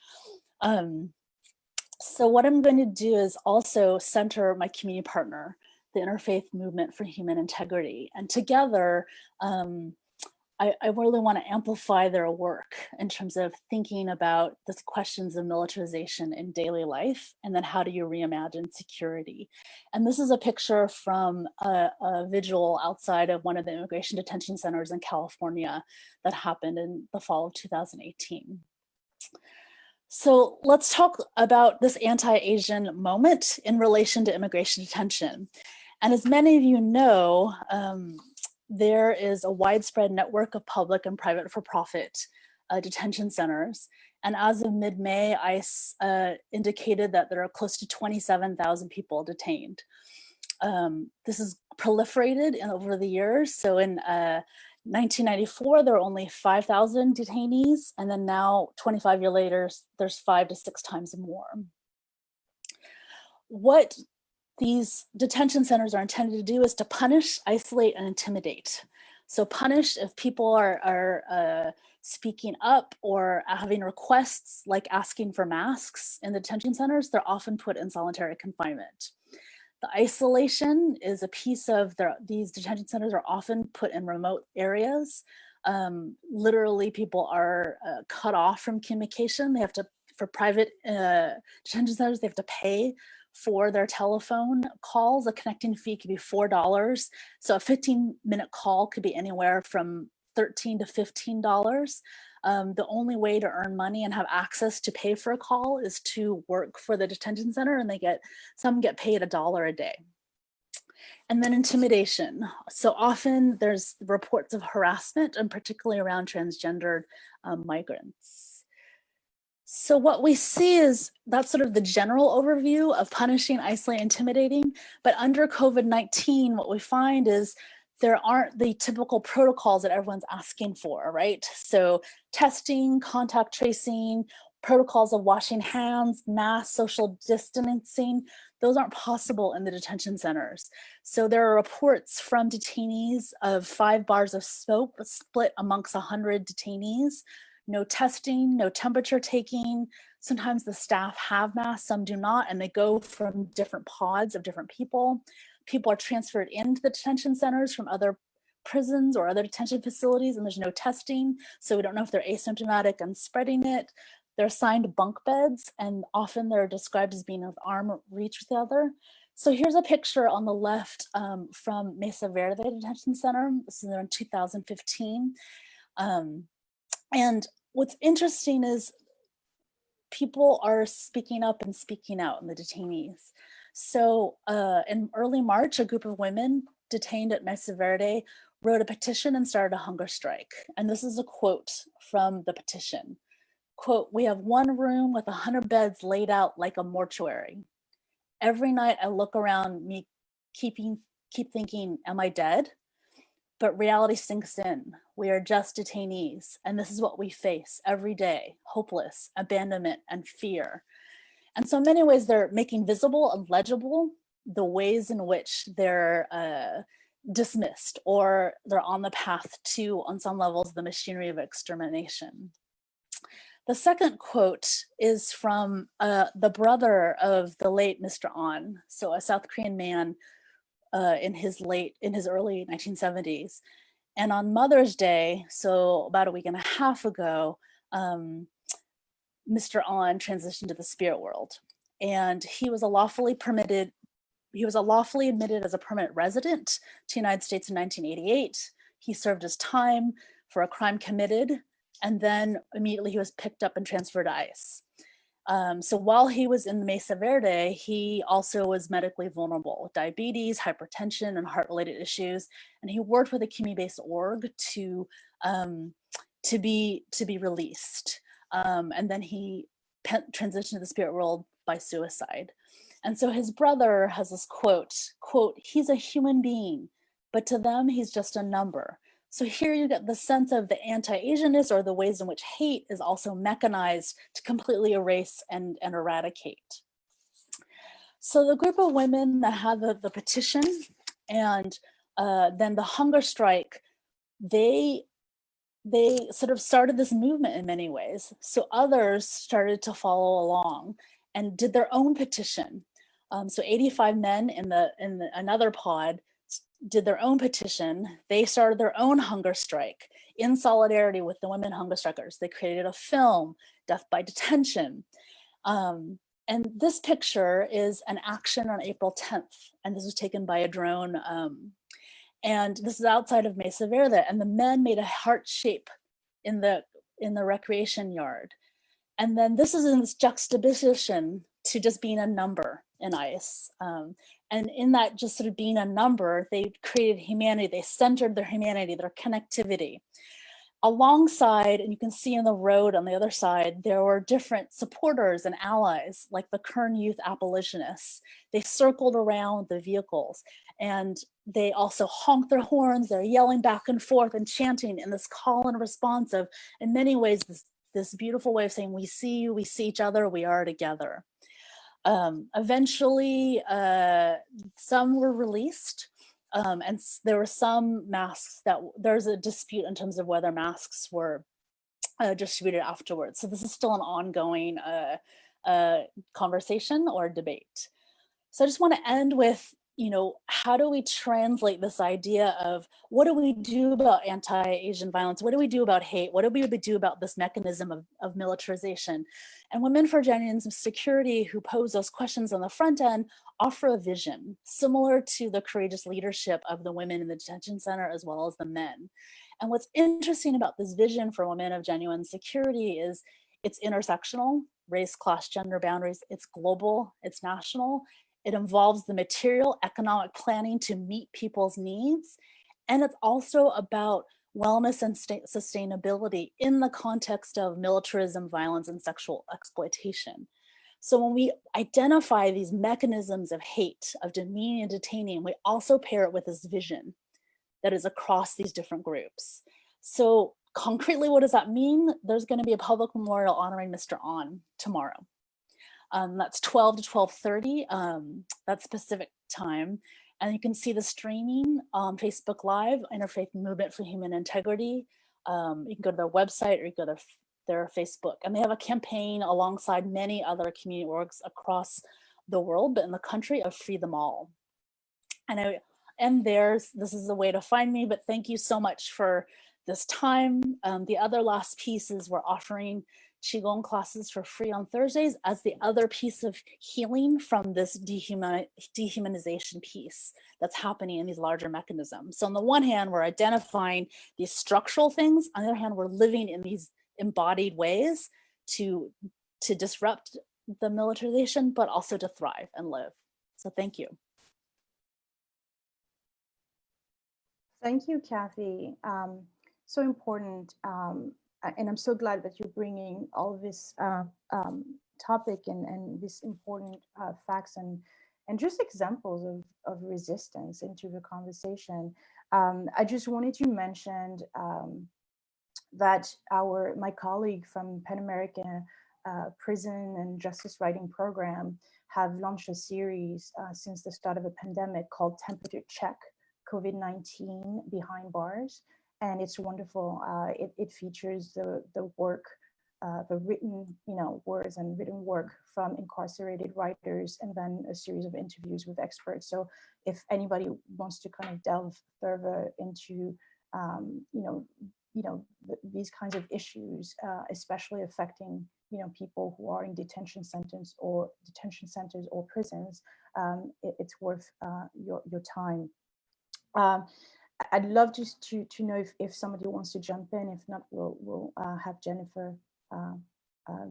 Speaker 5: So what I'm going to do is also center my community partner, the Interfaith Movement for Human Integrity. And together, I really want to amplify their work in terms of thinking about the questions of militarization in daily life, and then how do you reimagine security. And this is a picture from a vigil outside of one of the immigration detention centers in California that happened in the fall of 2018. So let's talk about this anti-Asian moment in relation to immigration detention. And as many of you know, there is a widespread network of public and private for-profit detention centers. And as of mid-May, ICE indicated that there are close to 27,000 people detained. This has proliferated over the years. So in 1994, there were only 5,000 detainees. And then now, 25 years later, there's 5 to 6 times more. What these detention centers are intended to do is to punish, isolate, and intimidate. So punish if people are speaking up or having requests like asking for masks in the detention centers, they're often put in solitary confinement. The isolation is a piece of these detention centers are often put in remote areas. Literally, people are cut off from communication. They have to, for private detention centers, they have to pay for their telephone calls. A connecting fee could be $4. So a 15-minute call could be anywhere from $13 to $15. The only way to earn money and have access to pay for a call is to work for the detention center, and some get paid $1 a day. And then intimidation. So often there's reports of harassment, and particularly around transgendered migrants. So what we see is that's sort of the general overview of punishing, isolating, intimidating. But under COVID-19, what we find is there aren't the typical protocols that everyone's asking for, right? So testing, contact tracing, protocols of washing hands, mass social distancing, those aren't possible in the detention centers. So there are reports from detainees of 5 bars of soap split amongst 100 detainees. No testing, no temperature taking. Sometimes the staff have masks, some do not, and they go from different pods of different people. People are transferred into the detention centers from other prisons or other detention facilities, and there's no testing, so we don't know if they're asymptomatic and spreading it. They're assigned bunk beds, and often they're described as being of arm reach with the other. So here's a picture on the left from Mesa Verde Detention Center. This is in 2015. And what's interesting is people are speaking up and speaking out in the detainees. So in early March, a group of women detained at Mesa Verde wrote a petition and started a hunger strike. And this is a quote from the petition. Quote, "We have one room with 100 beds laid out like a mortuary. Every night I look around me, keep thinking, am I dead? But reality sinks in. We are just detainees, and this is what we face every day: hopeless, abandonment, and fear." And so in many ways, they're making visible and legible the ways in which they're dismissed, or they're on the path to, on some levels, the machinery of extermination. The second quote is from the brother of the late Mr. An, so a South Korean man in his early 1970s. And on Mother's Day, so about a week and a half ago, Mr. An transitioned to the spirit world, and he was lawfully admitted as a permanent resident to the United States in 1988. He served his time for a crime committed, and then immediately he was picked up and transferred to ICE. So while he was in Mesa Verde, he also was medically vulnerable with diabetes, hypertension, and heart-related issues. And he worked with a community-based org to to be released. And then he transitioned to the spirit world by suicide. And so his brother has this quote, "He's a human being, but to them, he's just a number." So here you get the sense of the anti-Asianness, or the ways in which hate is also mechanized to completely erase and eradicate. So the group of women that had the petition and then the hunger strike, they sort of started this movement in many ways. So others started to follow along and did their own petition. So 85 men in another pod did their own petition. They started their own hunger strike in solidarity with the women hunger strikers. They created a film, Death by Detention. And this picture is an action on April 10th. And this was taken by a drone. And this is outside of Mesa Verde. And the men made a heart shape in the recreation yard. And then this is in this juxtaposition to just being a number in ICE. And in that just sort of being a number, they created humanity. They centered their humanity, their connectivity. Alongside, and you can see in the road on the other side, there were different supporters and allies, like the Kern Youth Abolitionists. They circled around the vehicles, and they also honked their horns. They're yelling back and forth and chanting in this call and response of, in many ways, this beautiful way of saying, we see you, we see each other, we are together. Eventually, some were released. And there were some masks that there's a dispute in terms of whether masks were distributed afterwards. So this is still an ongoing conversation or debate. So I just want to end with, how do we translate this idea of what do we do about anti-Asian violence? What do we do about hate? What do we do about this mechanism of militarization? And Women for Genuine Security, who pose those questions on the front end, offer a vision similar to the courageous leadership of the women in the detention center as well as the men. And what's interesting about this vision for Women of Genuine Security is it's intersectional, race, class, gender boundaries, it's global, it's national. It involves the material economic planning to meet people's needs. And it's also about wellness and sustainability in the context of militarism, violence, and sexual exploitation. So when we identify these mechanisms of hate, of demeaning and detaining, we also pair it with this vision that is across these different groups. So concretely, what does that mean? There's going to be a public memorial honoring Mr. An tomorrow. That's 12 to 12:30, that specific time. And you can see the streaming on Facebook Live, Interfaith Movement for Human Integrity. You can go to their website or you go to their Facebook. And they have a campaign alongside many other community orgs across the world, but in the country, of Free Them All. And this is the way to find me, but thank you so much for this time. The other last piece is we're offering Qigong classes for free on Thursdays as the other piece of healing from this dehumanization piece that's happening in these larger mechanisms. So on the one hand, we're identifying these structural things. On the other hand, we're living in these embodied ways to disrupt the militarization, but also to thrive and live. So thank you.
Speaker 1: Thank you, Kathy. So important. And I'm so glad that you're bringing all of this topic and this important facts and just examples of resistance into the conversation. I just wanted to mention that my colleague from Pan American Prison and Justice Writing Program have launched a series since the start of the pandemic called Temperature Check, COVID-19 Behind Bars. And it's wonderful. It features the work, the written, words and written work from incarcerated writers, and then a series of interviews with experts. So if anybody wants to kind of delve further into, these kinds of issues, especially affecting, people who are in detention centers or prisons, it's worth your time. I'd love just to know if somebody wants to jump in. If not, we'll have Jennifer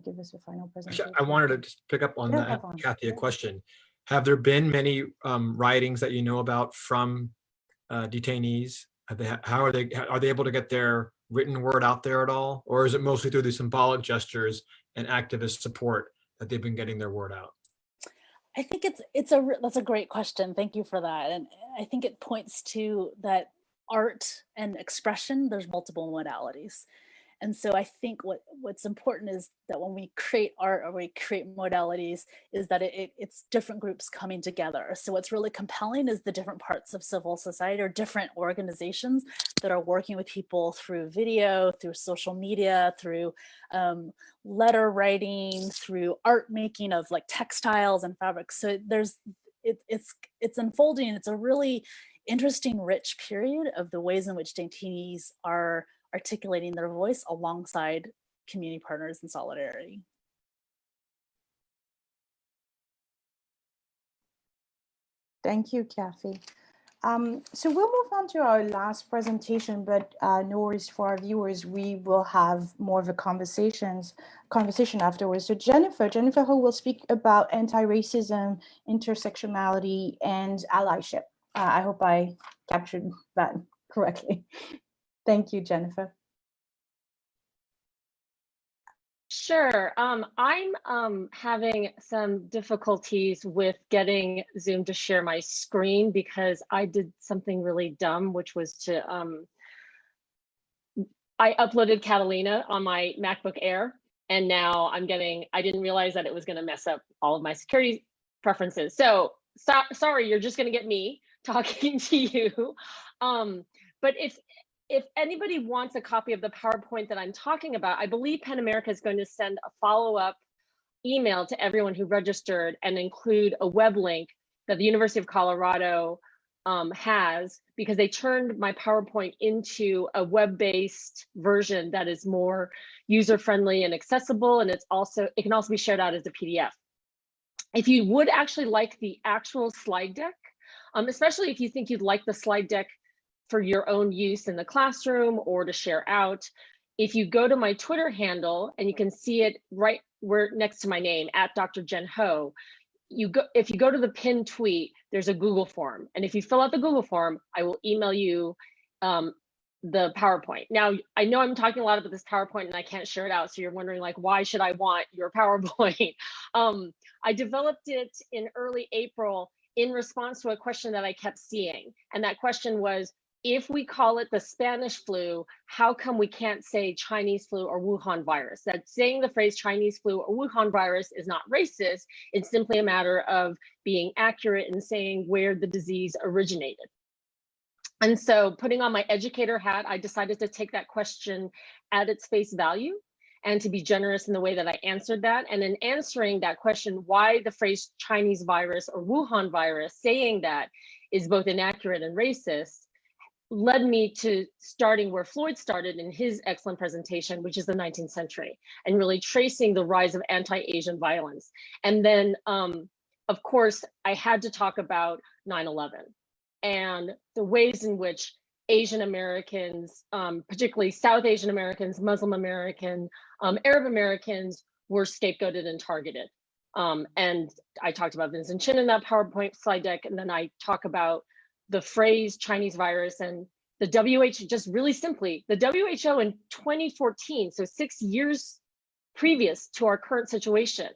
Speaker 1: give us a final presentation.
Speaker 4: I wanted to just pick up on that, Kathy, a question. Have there been many writings that you know about from detainees? How are they able to get their written word out there at all? Or is it mostly through the symbolic gestures and activist support that they've been getting their word out?
Speaker 5: I think that's a great question. Thank you for that. And I think it points to that art and expression, there's multiple modalities. And so I think what's important is that when we create art or we create modalities is that it's different groups coming together. So what's really compelling is the different parts of civil society or different organizations that are working with people through video, through social media, through letter writing, through art making of like textiles and fabrics. So it's unfolding. It's a really interesting, rich period of the ways in which detainees are articulating their voice alongside community partners in solidarity.
Speaker 1: Thank you, Kathy. So we'll move on to our last presentation, but no worries for our viewers. We will have more of a conversation afterwards. So Jennifer Ho will speak about anti-racism, intersectionality, and allyship. I hope I captured that correctly. Thank you, Jennifer.
Speaker 3: Sure. I'm having some difficulties with getting Zoom to share my screen because I did something really dumb, which was to I uploaded Catalina on my MacBook Air, and now I didn't realize that it was going to mess up all of my security preferences. So sorry, you're just going to get me talking to you. But if anybody wants a copy of the PowerPoint that I'm talking about, I believe PEN America is going to send a follow-up email to everyone who registered and include a web link that the University of Colorado has, because they turned my PowerPoint into a web-based version that is more user-friendly and accessible, and it can also be shared out as a PDF. If you would actually like the actual slide deck, especially if you think you'd like the slide deck for your own use in the classroom or to share out, if you go to my Twitter handle, and you can see it right where next to my name, at Dr. Jen Ho, if you go to the pinned tweet, there's a Google form. And if you fill out the Google form, I will email you the PowerPoint. Now, I know I'm talking a lot about this PowerPoint and I can't share it out. So you're wondering, like, why should I want your PowerPoint? I developed it in early April in response to a question that I kept seeing. And that question was, if we call it the Spanish flu, how come we can't say Chinese flu or Wuhan virus? That saying the phrase Chinese flu or Wuhan virus is not racist. It's simply a matter of being accurate in saying where the disease originated. And so, putting on my educator hat, I decided to take that question at its face value and to be generous in the way that I answered that. And in answering that question, why the phrase Chinese virus or Wuhan virus, saying that is both inaccurate and racist, led me to starting where Floyd started in his excellent presentation, which is the 19th century, and really tracing the rise of anti-Asian violence. And then, of course, I had to talk about 9/11 and the ways in which Asian Americans, particularly South Asian Americans, Muslim American, Arab Americans, were scapegoated and targeted. And I talked about Vincent Chin in that PowerPoint slide deck, and then I talk about the phrase Chinese virus and the WHO. Just really simply, the WHO in 2014, so 6 years previous to our current situation,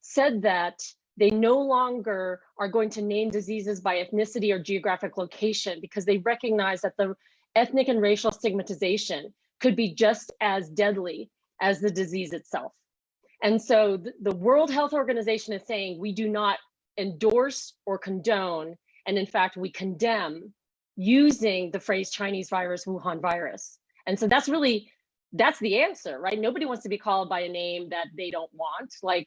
Speaker 3: said that they no longer are going to name diseases by ethnicity or geographic location because they recognize that the ethnic and racial stigmatization could be just as deadly as the disease itself. And so the World Health Organization is saying we do not endorse or condone, and in fact, we condemn using the phrase Chinese virus, Wuhan virus. And so that's the answer, right? Nobody wants to be called by a name that they don't want. Like,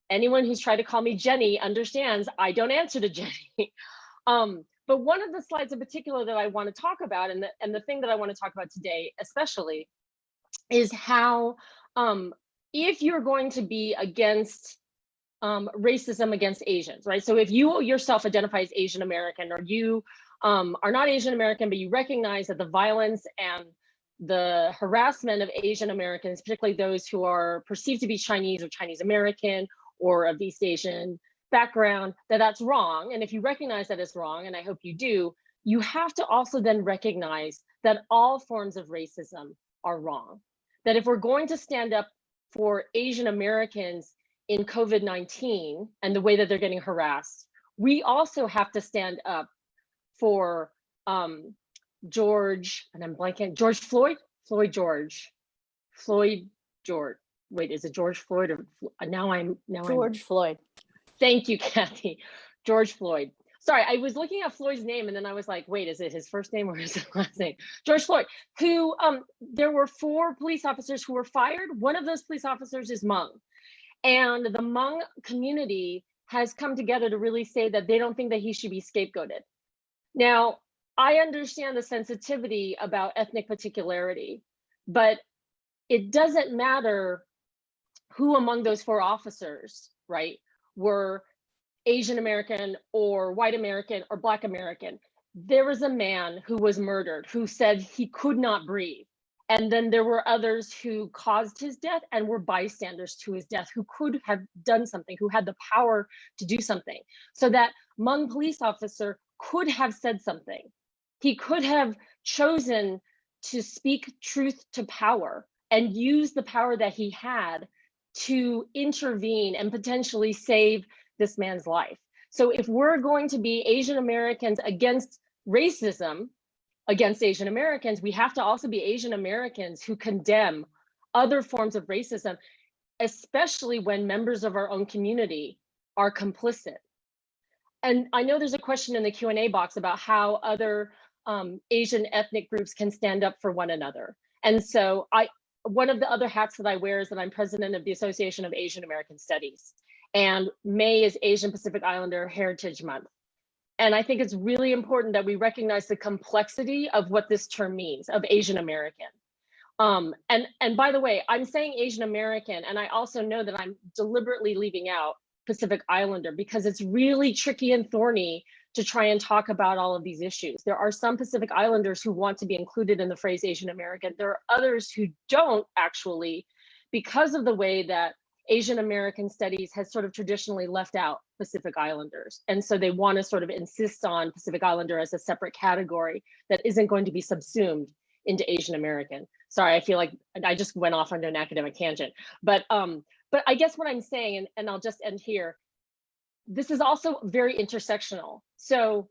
Speaker 3: anyone who's tried to call me Jenny understands I don't answer to Jenny. But one of the slides in particular that I want to talk about, and the thing that I want to talk about today especially, is how if you're going to be against racism against Asians, right? So if you yourself identify as Asian American, or you are not Asian American, but you recognize that the violence and the harassment of Asian Americans, particularly those who are perceived to be Chinese or Chinese American or of East Asian background, that's wrong. And if you recognize that it's wrong, and I hope you do, you have to also then recognize that all forms of racism are wrong. That if we're going to stand up for Asian Americans in COVID-19 and the way that they're getting harassed, we also have to stand up for George, and I'm blanking, Floyd. Wait, is it George Floyd or
Speaker 5: George Floyd.
Speaker 3: Thank you, Kathy. George Floyd. Sorry, I was looking at Floyd's name and then I was like, wait, is it his first name or his last name? George Floyd, who there were 4 police officers who were fired. One of those police officers is Hmong. And the Hmong community has come together to really say that they don't think that he should be scapegoated. Now, I understand the sensitivity about ethnic particularity, but it doesn't matter who among those 4 officers, right, were Asian American or white American or Black American. There was a man who was murdered who said he could not breathe. And then there were others who caused his death and were bystanders to his death who could have done something, who had the power to do something. So that Hmong police officer could have said something. He could have chosen to speak truth to power and use the power that he had to intervene and potentially save this man's life. So if we're going to be Asian Americans against racism against Asian Americans, we have to also be Asian Americans who condemn other forms of racism, especially when members of our own community are complicit. And I know there's a question in the Q&A box about how other Asian ethnic groups can stand up for one another. And so one of the other hats that I wear is that I'm president of the Association of Asian American Studies. And May is Asian Pacific Islander Heritage Month. And I think it's really important that we recognize the complexity of what this term means, of Asian American. And by the way, I'm saying Asian American, and I also know that I'm deliberately leaving out Pacific Islander because it's really tricky and thorny to try and talk about all of these issues. There are some Pacific Islanders who want to be included in the phrase Asian American. There are others who don't actually, because of the way that Asian American studies has sort of traditionally left out Pacific Islanders. And so they want to sort of insist on Pacific Islander as a separate category that isn't going to be subsumed into Asian American. Sorry, I feel like I just went off onto an academic tangent. But I guess what I'm saying, and I'll just end here, this is also very intersectional. So,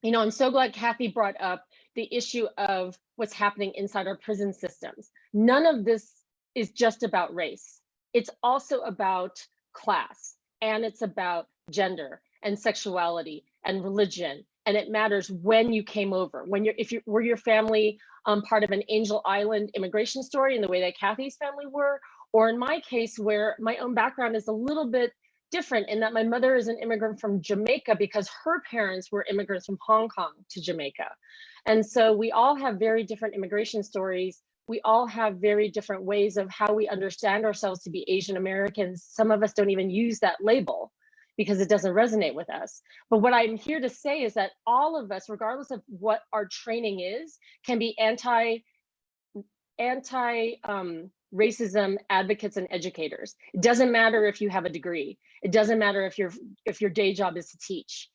Speaker 3: you know, I'm so glad Kathy brought up the issue of what's happening inside our prison systems. None of this is just about race. It's also about class, and it's about gender and sexuality and religion. And it matters when you came over, were your family part of an Angel Island immigration story in the way that Kathy's family were, or in my case, where my own background is a little bit different in that my mother is an immigrant from Jamaica because her parents were immigrants from Hong Kong to Jamaica. And so we all have very different immigration stories. We all have very different ways of how we understand ourselves to be Asian Americans. Some of us don't even use that label because it doesn't resonate with us. But what I'm here to say is that all of us, regardless of what our training is, can be anti-racism advocates and educators. It doesn't matter if you have a degree. It doesn't matter if your day job is to teach.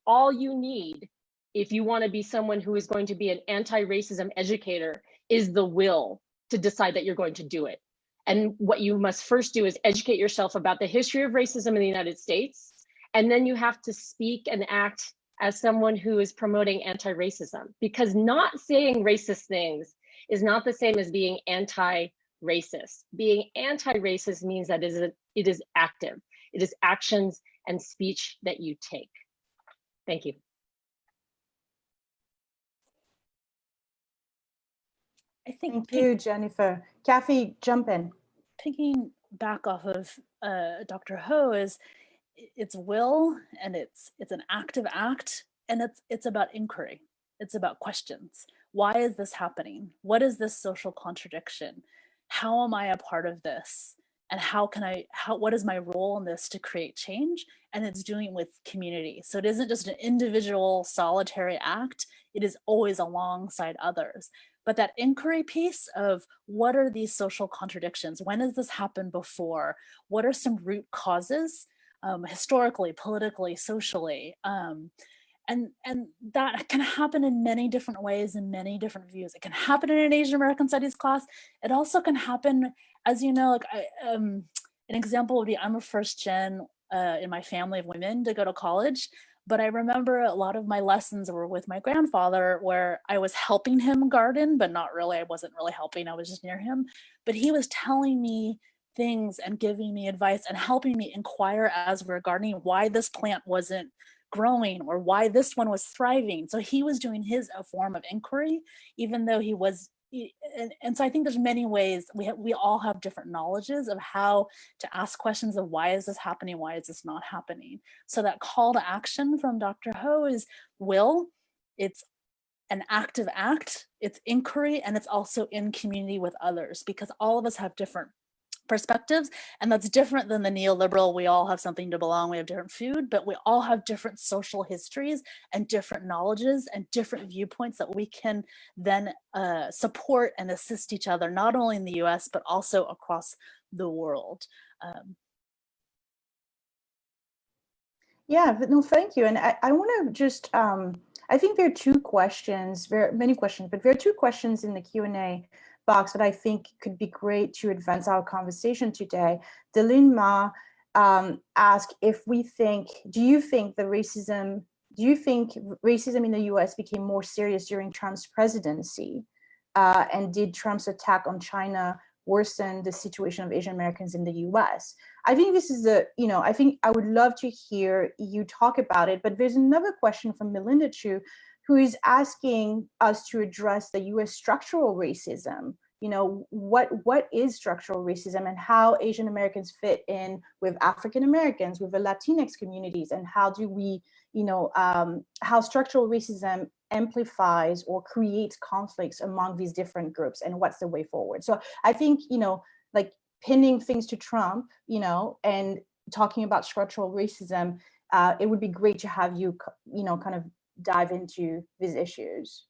Speaker 3: All you need, if you want to be someone who is going to be an anti-racism educator, is the will to decide that you're going to do it. And what you must first do is educate yourself about the history of racism in the United States. And then you have to speak and act as someone who is promoting anti-racism, because not saying racist things is not the same as being anti-racist. Being anti-racist means that it is active. It is actions and speech that you take. Thank you.
Speaker 5: I think
Speaker 1: Thank you, Jennifer. Kathy, jump in.
Speaker 5: Picking back off of Dr. Ho is it's will, and it's an active act, and it's about inquiry. It's about questions. Why is this happening? What is this social contradiction? How am I a part of this? And what is my role in this to create change? And it's doing it with community. So it isn't just an individual solitary act. It is always alongside others. But that inquiry piece of what are these social contradictions? When has this happened before? What are some root causes, historically, politically, socially? And and that can happen in many different ways and many different views. It can happen in an Asian American studies class. It also can happen, as you know, like an example would be, I'm a first gen in my family of women to go to college. But I remember a lot of my lessons were with my grandfather, where I was helping him garden, but not really. I wasn't really helping. I was just near him. But he was telling me things and giving me advice and helping me inquire as we were gardening why this plant wasn't growing or why this one was thriving. So he was doing a form of inquiry, even though he was. And so I think there's many ways we all have different knowledges of how to ask questions of why is this happening, why is this not happening. So that call to action from Dr. Ho is will. It's an active act, it's inquiry, and it's also in community with others, because all of us have different perspectives, and that's different than the neoliberal, we all have something to belong, we have different food, but we all have different social histories and different knowledges and different viewpoints that we can then support and assist each other, not only in the US, but also across the world.
Speaker 1: Yeah, but no, thank you. And I want to just, I think there are two questions, many questions, but there are two questions in the Q&A box that I think could be great to advance our conversation today. Delin Ma asked if we think, do you think racism in the US became more serious during Trump's presidency? And did Trump's attack on China worsen the situation of Asian Americans in the US? I think this is I think I would love to hear you talk about it, but there's another question from Melinda Chu, who is asking us to address the US structural racism. What is structural racism, and how Asian Americans fit in with African Americans, with the Latinx communities, and how do we, how structural racism amplifies or creates conflicts among these different groups, and what's the way forward? So I think, like pinning things to Trump, and talking about structural racism, it would be great to have you, kind of dive into these issues.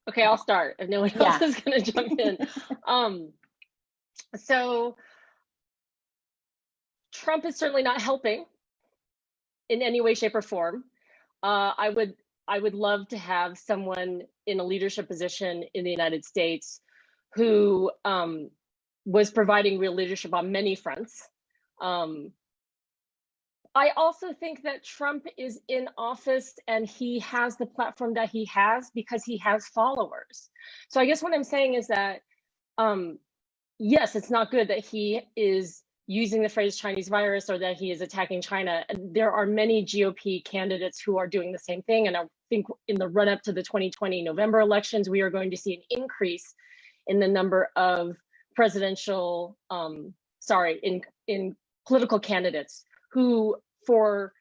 Speaker 3: Okay, I'll start if no one else is going to jump in. So Trump is certainly not helping in any way, shape, or form. I would love to have someone in a leadership position in the United States who was providing real leadership on many fronts. I also think that Trump is in office and he has the platform that he has because he has followers. So I guess what I'm saying is that, yes, it's not good that he is using the phrase Chinese virus or that he is attacking China. There are many GOP candidates who are doing the same thing. And I think in the run up to the 2020 November elections, we are going to see an increase in the number of presidential, in political candidates who for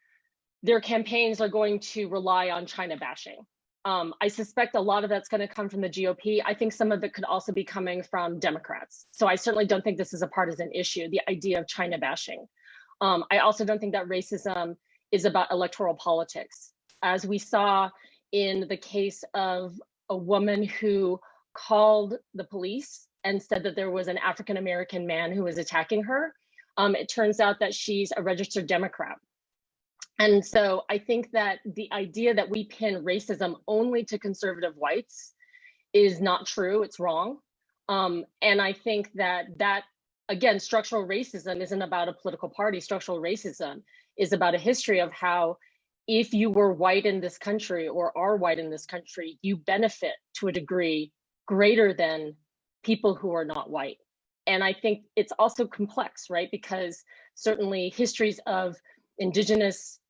Speaker 3: their campaigns are going to rely on China bashing. I suspect a lot of that's going to come from the GOP. I think some of it could also be coming from Democrats. So I certainly don't think this is a partisan issue, the idea of China bashing. I also don't think that racism is about electoral politics. As we saw in the case of a woman who called the police and said that there was an African-American man who was attacking her, it turns out that she's a registered Democrat. And so I think that the idea that we pin racism only to conservative whites is not true, it's wrong. And I think that again, structural racism isn't about a political party. Structural racism is about a history of how if you were white in this country or are white in this country, you benefit to a degree greater than people who are not white. And I think it's also complex, right? Because certainly histories of indigenous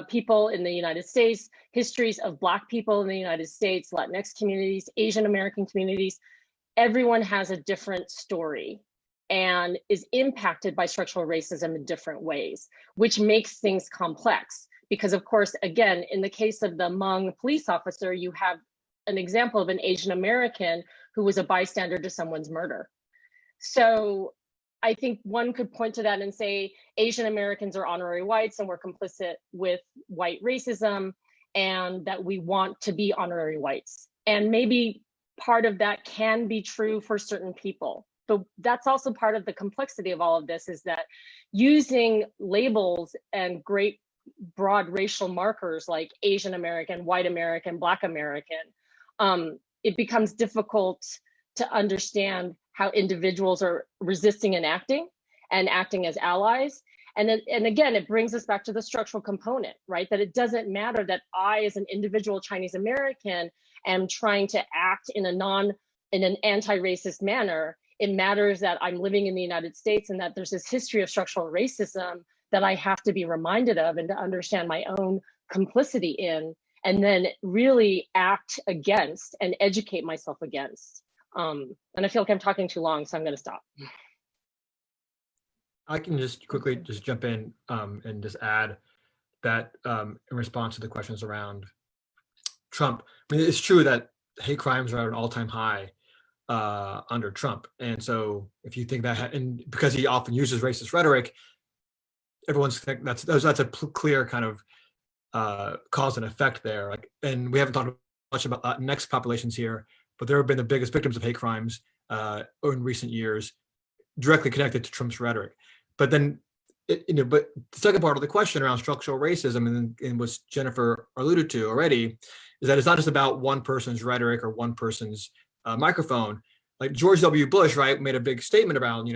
Speaker 3: people in the United States, histories of Black people in the United States, Latinx communities, Asian American communities, everyone has a different story and is impacted by structural racism in different ways, which makes things complex. Because of course, again, in the case of the Hmong police officer, you have an example of an Asian American who was a bystander to someone's murder. So I think one could point to that and say Asian Americans are honorary whites and we're complicit with white racism and that we want to be honorary whites. And maybe part of that can be true for certain people. that's also part of the complexity of all of this, is that using labels and great broad racial markers like Asian American, white American, Black American, it becomes difficult to understand how individuals are resisting and acting as allies. And again, it brings us back to the structural component, right? That it doesn't matter that I, as an individual Chinese American, am trying to act in an anti-racist manner. It matters that I'm living in the United States and that there's this history of structural racism that I have to be reminded of and to understand my own complicity in, and then really act against and educate myself against. And I feel like I'm talking too long, so I'm going to stop.
Speaker 4: I can just quickly just jump in and just add that in response to the questions around Trump. I mean, it's true that hate crimes are at an all-time high under Trump. And so if you think that, and because he often uses racist rhetoric, everyone's think that's a clear kind of cause and effect there. Like, and we haven't talked much about next populations here, but there have been the biggest victims of hate crimes in recent years, directly connected to Trump's rhetoric. But then, but the second part of the question around structural racism, and what Jennifer alluded to already, is that it's not just about one person's rhetoric or one person's microphone. Like George W. Bush, right, made a big statement about,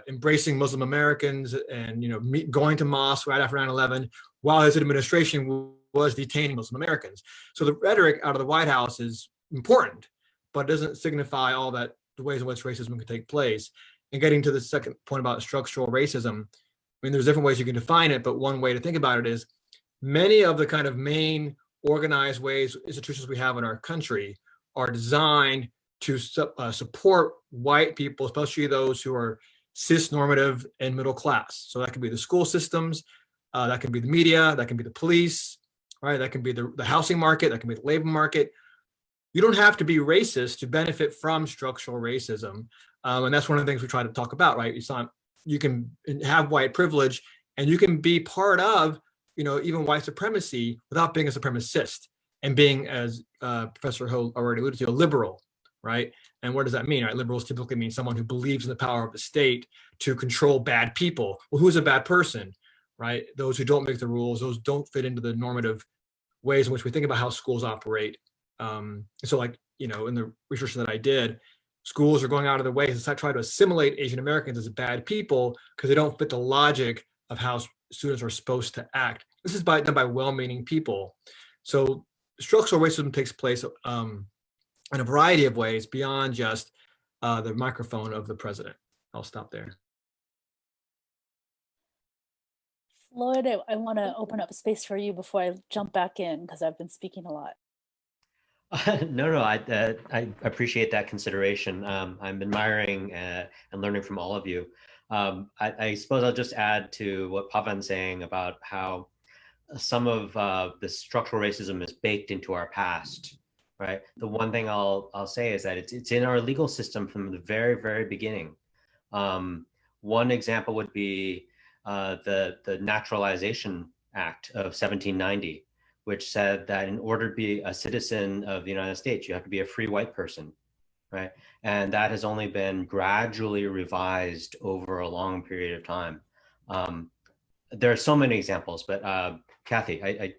Speaker 4: embracing Muslim Americans and, going to mosques right after 9/11, while his administration was detaining Muslim Americans. So the rhetoric out of the White House is important, but it doesn't signify all that the ways in which racism can take place. And getting to the second point about structural racism, I mean, there's different ways you can define it, but one way to think about it is many of the kind of main organized ways, institutions we have in our country are designed to support white people, especially those who are cis-normative and middle class. So that can be the school systems, that can be the media, that can be the police, right? That can be the housing market, that can be the labor market. You don't have to be racist to benefit from structural racism. And that's one of the things we try to talk about, right? You can have white privilege and you can be part of, even white supremacy without being a supremacist and being, as Professor Ho already alluded to, a liberal, right? And what does that mean, right? Liberals typically mean someone who believes in the power of the state to control bad people. Well, who's a bad person, right? Those who don't make the rules, those don't fit into the normative ways in which we think about how schools operate. So like, in the research that I did, schools are going out of their way to try to assimilate Asian Americans as bad people because they don't fit the logic of how students are supposed to act. This is done by well-meaning people. So structural racism takes place in a variety of ways beyond just the microphone of the president. I'll stop there.
Speaker 5: Floyd, I want to open up space for you before I jump back in because I've been speaking a lot.
Speaker 2: No, I appreciate that consideration. I'm admiring and learning from all of you. I suppose I'll just add to what Pawan's saying about how some of the structural racism is baked into our past, right? The one thing I'll say is that it's in our legal system from the very, very beginning. One example would be the Naturalization Act of 1790. Which said that in order to be a citizen of the United States, you have to be a free white person, right? And that has only been gradually revised over a long period of time. There are so many examples, but Kathy,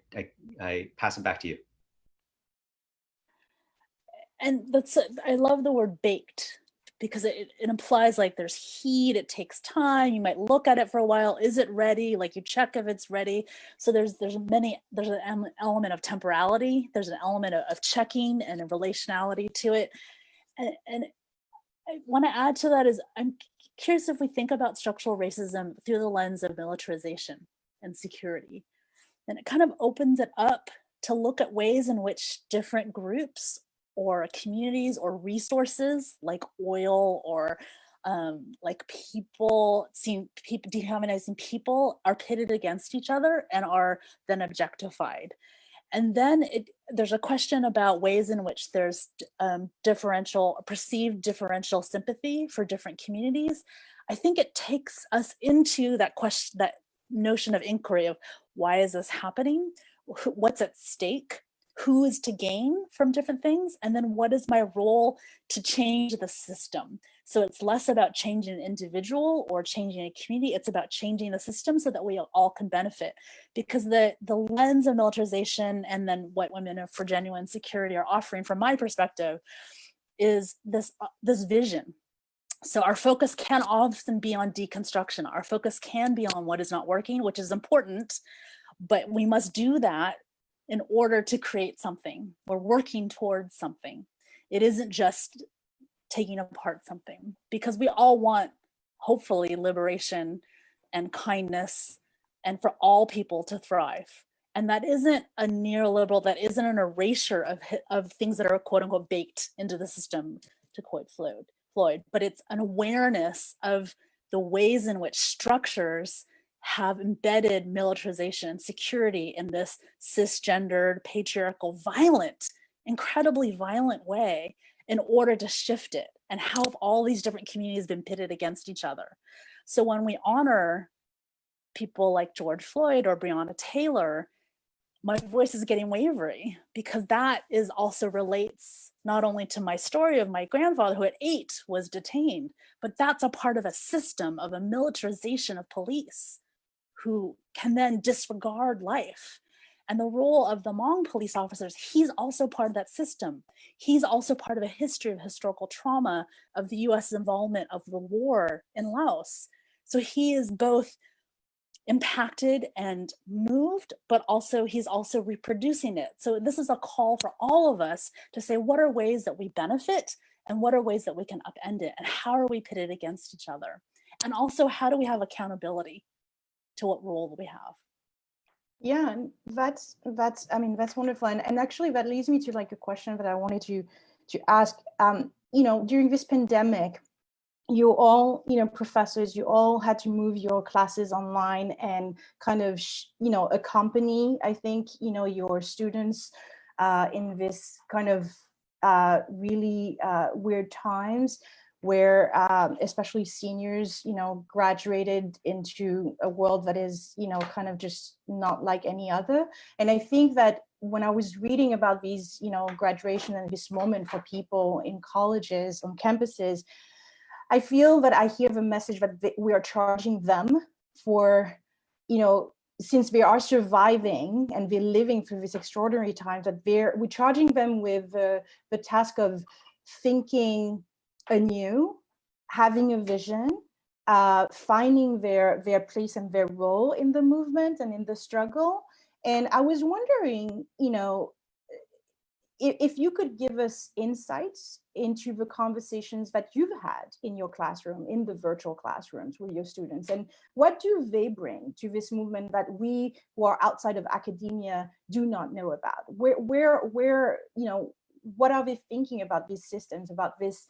Speaker 2: I pass it back to you.
Speaker 5: And I love the word baked because it implies like there's heat, it takes time, you might look at it for a while, is it ready? Like you check if it's ready. So there's an element of temporality, there's an element of checking and a relationality to it. And I want to add to that is I'm curious if we think about structural racism through the lens of militarization and security, then it kind of opens it up to look at ways in which different groups or communities or resources like oil or like dehumanizing people are pitted against each other and are then objectified. And then there's a question about ways in which there's perceived differential sympathy for different communities. I think it takes us into that question, that notion of inquiry of why is this happening? What's at stake? Who is to gain from different things? And then what is my role to change the system? So it's less about changing an individual or changing a community. It's about changing the system so that we all can benefit. Because the lens of militarization and then what Women for Genuine Security are offering, from my perspective, is this vision. So our focus can often be on deconstruction. Our focus can be on what is not working, which is important, but we must do that in order to create something. We're working towards something. It isn't just taking apart something, because we all want, hopefully, liberation and kindness and for all people to thrive. And that isn't a neoliberal, that isn't an erasure of things that are quote unquote baked into the system, to quote Floyd, but it's an awareness of the ways in which structures have embedded militarization and security in this cisgendered, patriarchal, violent, incredibly violent way, in order to shift it, and how have all these different communities been pitted against each other. So when we honor people like George Floyd or Breonna Taylor, my voice is getting wavery, because that is also relates not only to my story of my grandfather, who at 8 was detained, but that's a part of a system of a militarization of police who can then disregard life. And the role of the Hmong police officers, he's also part of that system. He's also part of a history of historical trauma of the US involvement of the war in Laos. So he is both impacted and moved, but also he's also reproducing it. So this is a call for all of us to say, what are ways that we benefit and what are ways that we can upend it? And how are we pitted against each other? And also, how do we have accountability to what role we have?
Speaker 1: Yeah, and that's wonderful. And actually that leads me to like a question that I wanted to ask. During this pandemic, you all, professors, you all had to move your classes online and kind of, accompany, I think, your students in this kind of really weird times, where especially seniors, graduated into a world that is, kind of just not like any other. And I think that when I was reading about these, graduation and this moment for people in colleges, on campuses, I feel that I hear the message that we are charging them for, since they are surviving and they're living through this extraordinary times, that we're charging them with the task of thinking anew, having a vision, finding their place and their role in the movement and in the struggle. And I was wondering, if you could give us insights into the conversations that you've had in your classroom, in the virtual classrooms with your students, and what do they bring to this movement that we who are outside of academia do not know about? Where what are they thinking about these systems, about these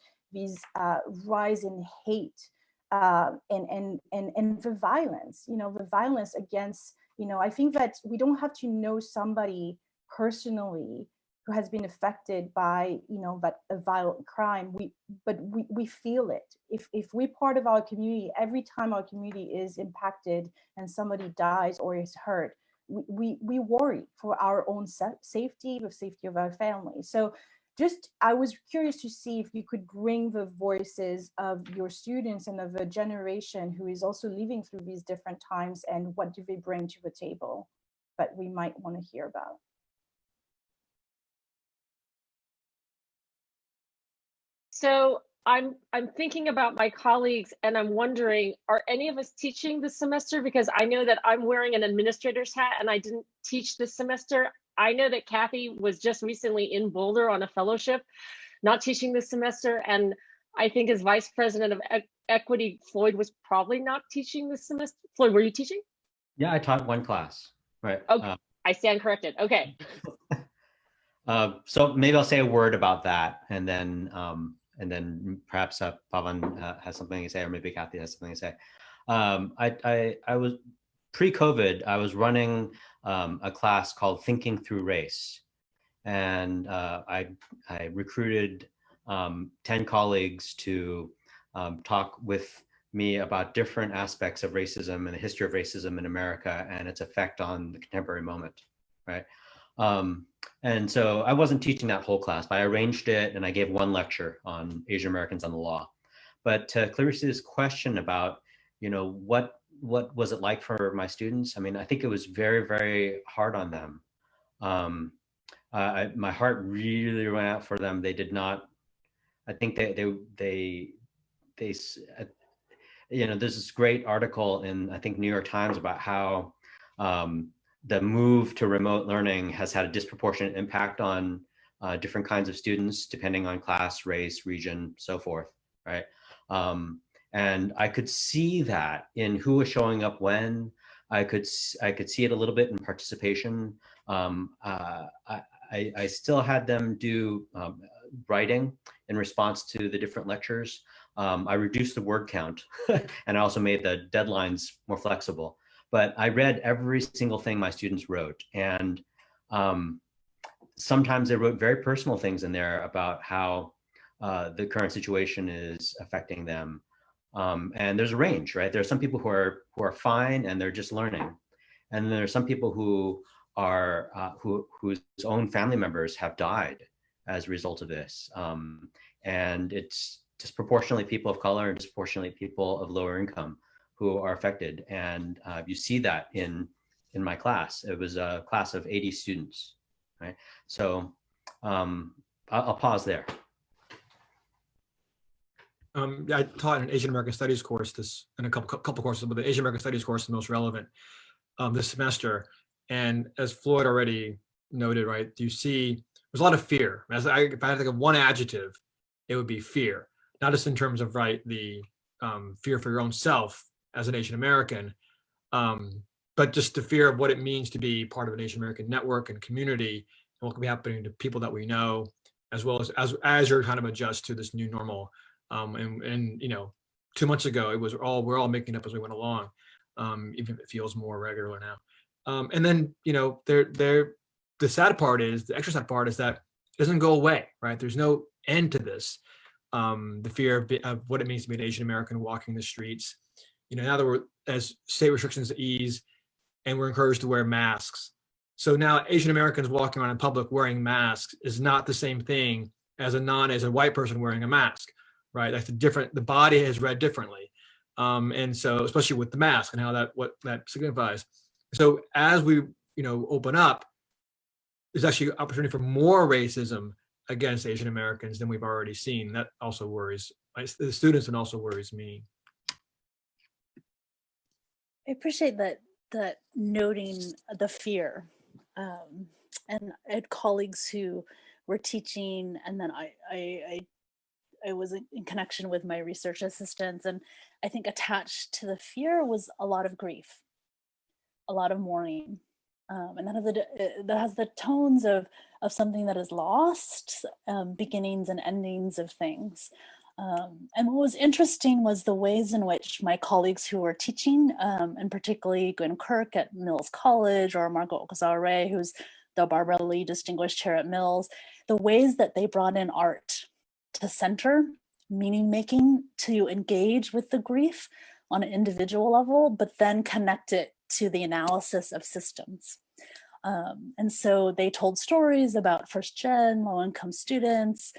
Speaker 1: rise in hate and the violence, the violence against, I think that we don't have to know somebody personally who has been affected by, that a violent crime, but we feel it. If we're part of our community, every time our community is impacted and somebody dies or is hurt, we worry for our own safety, the safety of our family. So I was curious to see if you could bring the voices of your students and of a generation who is also living through these different times, and what do they bring to the table that we might want to hear about.
Speaker 3: So I'm thinking about my colleagues, and I'm wondering, are any of us teaching this semester? Because I know that I'm wearing an administrator's hat and I didn't teach this semester. I know that Kathy was just recently in Boulder on a fellowship, not teaching this semester. And I think as vice president of equity, Floyd was probably not teaching this semester. Floyd, were you teaching?
Speaker 2: Yeah, I taught one class, right?
Speaker 3: Okay, I stand corrected. Okay.
Speaker 2: So maybe I'll say a word about that, and then perhaps Pawan has something to say, or maybe Kathy has something to say. I was pre-COVID. I was running a class called Thinking Through Race, and I recruited 10 colleagues to talk with me about different aspects of racism and the history of racism in America and its effect on the contemporary moment, right? And so I wasn't teaching that whole class, but I arranged it and I gave one lecture on Asian Americans and the law. But to Clarice's question about, what was it like for my students? I mean, I think it was very, very hard on them. My heart really went out for them. They did not, I think they there's this great article in, I think, New York Times about how the move to remote learning has had a disproportionate impact on different kinds of students, depending on class, race, region, so forth, right? And I could see that in who was showing up when. I could see it a little bit in participation. I still had them do writing in response to the different lectures. I reduced the word count and I also made the deadlines more flexible. But I read every single thing my students wrote. And sometimes they wrote very personal things in there about how the current situation is affecting them. And there's a range, right? There are some people who are fine and they're just learning. And then there are some people who are whose own family members have died as a result of this. And it's disproportionately people of color and disproportionately people of lower income who are affected. And you see that in my class. It was a class of 80 students, right? So I'll pause there.
Speaker 4: I taught an Asian American Studies course in a couple courses, but the Asian American Studies course is the most relevant this semester. And as Floyd already noted, right, you see there's a lot of fear. If I had to think of one adjective, it would be fear. Not just in terms of, right, the fear for your own self as an Asian American, but just the fear of what it means to be part of an Asian American network and community, and what can be happening to people that we know, as well as you're kind of adjust to this new normal. And 2 months ago, we're all making it up as we went along, even if it feels more regular now. And then the sad part is, the extra sad part is that it doesn't go away, right? There's no end to this. The fear of what it means to be an Asian American walking the streets. Now that as state restrictions ease and we're encouraged to wear masks. So now Asian Americans walking around in public wearing masks is not the same thing as a white person wearing a mask, right? That's the body is read differently. And so, especially with the mask and what that signifies. So as we, open up, there's actually opportunity for more racism against Asian Americans than we've already seen. That also worries the students and also worries me.
Speaker 5: I appreciate that noting the fear. And I had colleagues who were teaching, and then I was in connection with my research assistants, and I think attached to the fear was a lot of grief, a lot of mourning. And that has the tones of something that is lost, beginnings and endings of things. And what was interesting was the ways in which my colleagues who were teaching, and particularly Gwen Kirk at Mills College, or Margot Okazawa, who's the Barbara Lee Distinguished Chair at Mills, the ways that they brought in art to center meaning making, to engage with the grief on an individual level, but then connect it to the analysis of systems. And so they told stories about first gen, low-income students,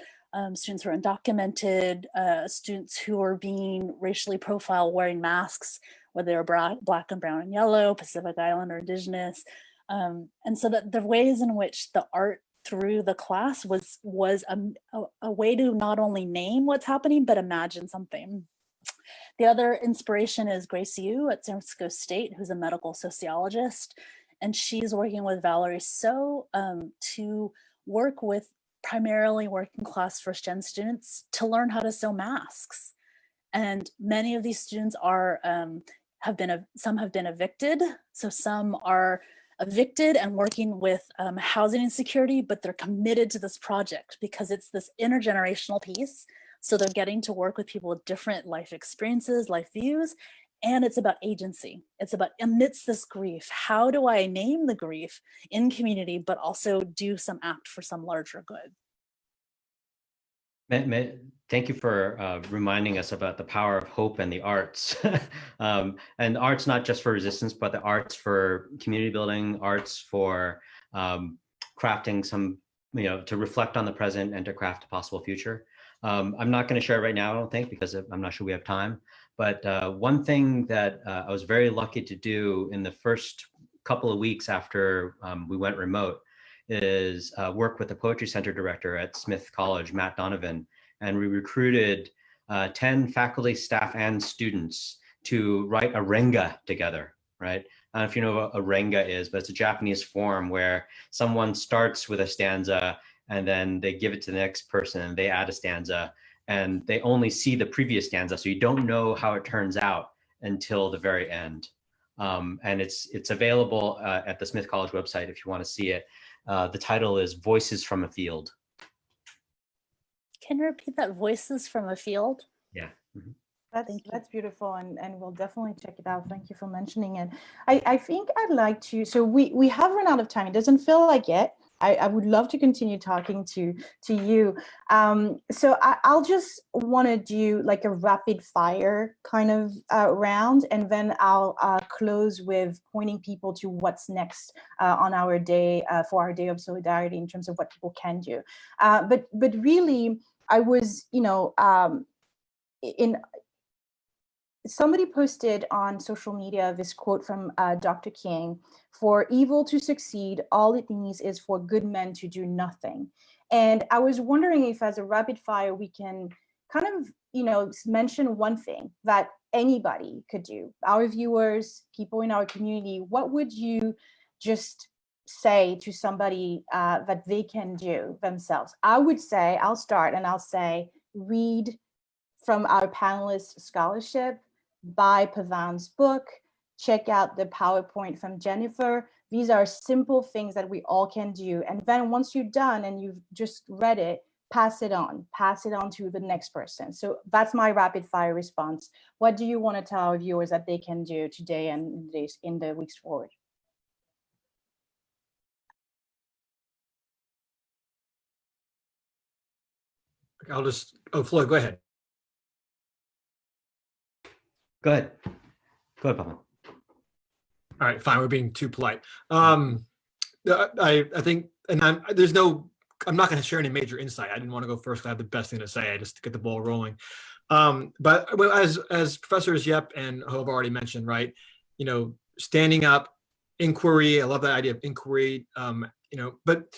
Speaker 5: students who are undocumented, students who are being racially profiled wearing masks, whether they're Black and brown and yellow, Pacific Island or Indigenous. And so that the ways in which the art through the class was a way to not only name what's happening, but imagine something. The other inspiration is Grace Yu at San Francisco State, who's a medical sociologist. And she's working with Valerie So to work with primarily working class first gen students to learn how to sew masks. And many of these students are some have been evicted. So some are evicted and working with housing insecurity, but they're committed to this project because it's this intergenerational piece. So they're getting to work with people with different life experiences, life views, and it's about agency. It's about, amidst this grief, how do I name the grief in community, but also do some act for some larger good?
Speaker 2: Thank you for reminding us about the power of hope and the arts. And arts not just for resistance, but the arts for community building, arts for crafting some, to reflect on the present and to craft a possible future. I'm not going to share it right now, I don't think, because I'm not sure we have time. But one thing that I was very lucky to do in the first couple of weeks after we went remote is work with the Poetry Center director at Smith College, Matt Donovan, and we recruited 10 faculty, staff, and students to write a renga together, right? I don't know if you know what a renga is, but it's a Japanese form where someone starts with a stanza and then they give it to the next person and they add a stanza and they only see the previous stanza. So you don't know how it turns out until the very end. And it's available at the Smith College website if you want to see it. The title is Voices from a Field.
Speaker 5: Can you repeat that? Voices from a Field?
Speaker 2: Yeah. Mm-hmm.
Speaker 1: That's beautiful, and we'll definitely check it out. Thank you for mentioning it. I think I'd like to, so we have run out of time. It doesn't feel like it. I would love to continue talking to you. So I'll just want to do like a rapid fire kind of round, and then I'll close with pointing people to what's next on our day for our Day of Solidarity in terms of what people can do. But really, I was, somebody posted on social media this quote from Dr. King: "For evil to succeed, all it needs is for good men to do nothing." And I was wondering if, as a rapid fire, we can kind of, mention one thing that anybody could do. Our viewers, people in our community, what would you just say to somebody that they can do themselves? I would say, I'll start and I'll say, read from our panelists' scholarship, buy Pawan's book, check out the PowerPoint from Jennifer. These are simple things that we all can do. And then once you're done and you've just read it, pass it on to the next person. So that's my rapid fire response. What do you want to tell our viewers that they can do today and in the weeks forward?
Speaker 4: Floyd, go ahead.
Speaker 2: Go ahead, Pawan.
Speaker 4: All right, fine. We're being too polite. I think, and I'm not going to share any major insight. I didn't want to go first because I have the best thing to say. I just get the ball rolling. But as Professors Yep and Ho have already mentioned, right? Standing up, inquiry. I love that idea of inquiry. But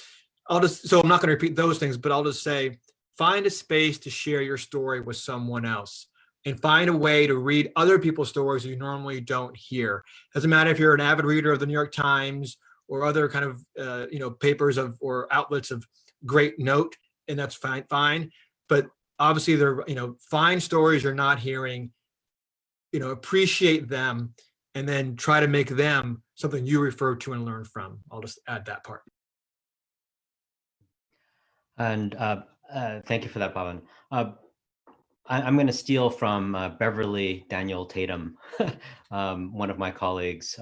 Speaker 4: so I'm not going to repeat those things, but I'll just say, find a space to share your story with someone else. And find a way to read other people's stories you normally don't hear. Doesn't matter if you're an avid reader of the New York Times or other kind of papers or outlets of great note, and that's fine. But obviously, they're find stories you're not hearing, appreciate them, and then try to make them something you refer to and learn from. I'll just add that part.
Speaker 2: And thank you for that, Pawan. I'm going to steal from Beverly Daniel Tatum, one of my colleagues,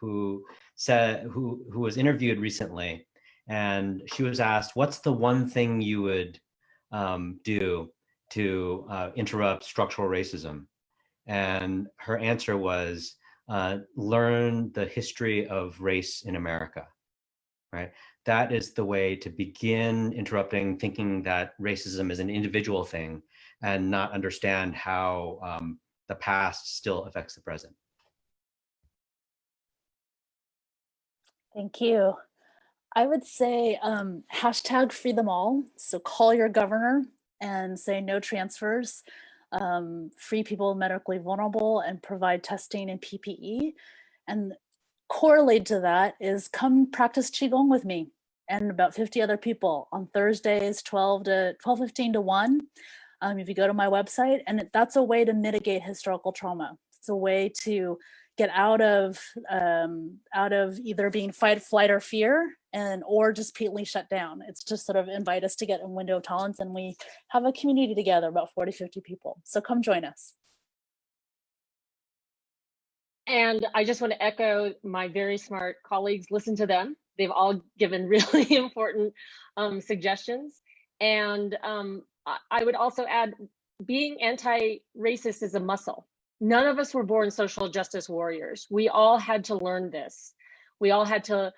Speaker 2: who was interviewed recently, and she was asked, "What's the one thing you would do to interrupt structural racism?" And her answer was, "Learn the history of race in America." Right? That is the way to begin interrupting thinking that racism is an individual thing, and not understand how the past still affects the present.
Speaker 5: Thank you. I would say hashtag free them all. So call your governor and say no transfers, free people medically vulnerable, and provide testing and PPE. And correlated to that is come practice Qigong with me and about 50 other people on Thursdays, 12:15 to 1. If you go to my website, and that's a way to mitigate historical trauma. It's a way to get out of either being fight, flight, or fear, or just completely shut down. It's just sort of invite us to get a window of tolerance, and we have a community together, about 40, 50 people. So come join us.
Speaker 3: And I just want to echo my very smart colleagues. Listen to them. They've all given really important suggestions. And I would also add, being anti-racist is a muscle. None of us were born social justice warriors. We all had to learn this. We all had to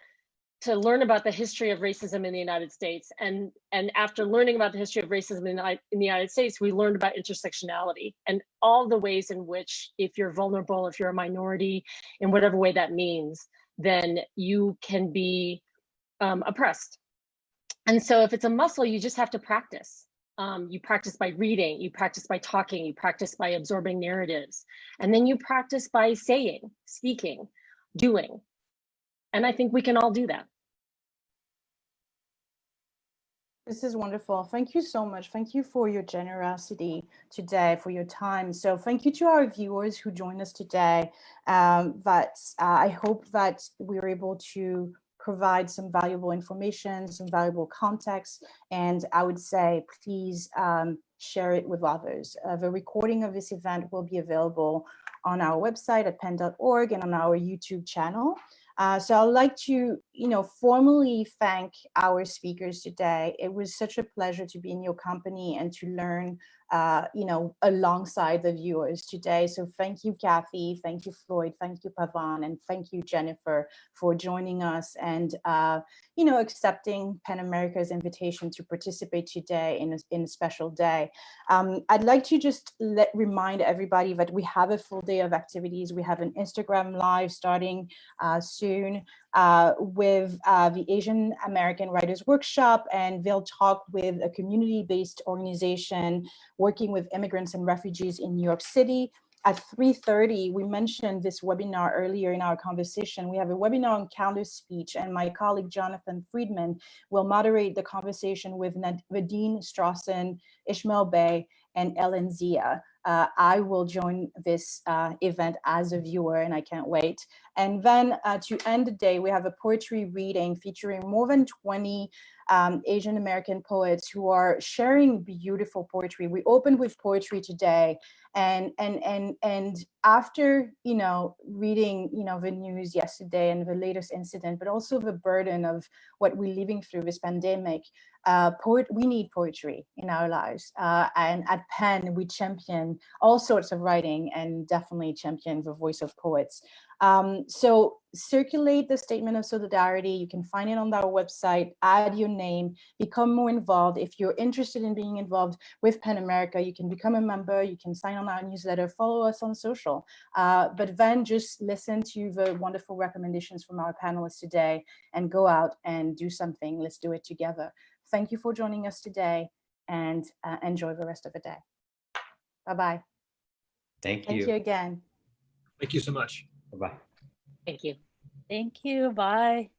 Speaker 3: to learn about the history of racism in the United States. And after learning about the history of racism in the United States, we learned about intersectionality and all the ways in which, if you're vulnerable, if you're a minority, in whatever way that means, then you can be oppressed. And so if it's a muscle, you just have to practice. You practice by reading, you practice by talking, you practice by absorbing narratives, and then you practice by saying, speaking, doing. And I think we can all do that.
Speaker 1: This is wonderful. Thank you so much. Thank you for your generosity today, for your time. So thank you to our viewers who joined us today. I hope that we were able to provide some valuable information, some valuable context, and I would say please share it with others. The recording of this event will be available on our website at pen.org and on our YouTube channel. So I'd like to, formally thank our speakers today. It was such a pleasure to be in your company and to learn, alongside the viewers today. So thank you, Kathy. Thank you, Floyd. Thank you, Pawan. And thank you, Jennifer, for joining us and, accepting PEN America's invitation to participate today in a special day. I'd like to just remind everybody that we have a full day of activities. We have an Instagram Live starting soon with the Asian American Writers Workshop, and they'll talk with a community-based organization working with immigrants and refugees in New York City. At 3:30, we mentioned this webinar earlier in our conversation. We have a webinar on counter speech, and my colleague Jonathan Friedman will moderate the conversation with Nadine Strawson, Ishmael Bey, and Ellen Zia. I will join this event as a viewer, and I can't wait. And then to end the day, we have a poetry reading featuring more than 20 Asian American poets who are sharing beautiful poetry. We opened with poetry today, and after reading the news yesterday and the latest incident, but also the burden of what we're living through this pandemic, we need poetry in our lives, and at PEN we champion all sorts of writing and definitely champion the voice of poets. So circulate the statement of solidarity. You can find it on our website. Add your name, become more involved. If you're interested in being involved with PEN America, you can become a member, you can sign on our newsletter, follow us on social, but then just listen to the wonderful recommendations from our panelists today and go out and do something. Let's do it together. Thank you for joining us today, and enjoy the rest of the day. Bye-bye.
Speaker 2: Thank you.
Speaker 1: Thank you again.
Speaker 4: Thank you so much.
Speaker 2: Bye-bye.
Speaker 3: Thank you.
Speaker 5: Thank you. Bye.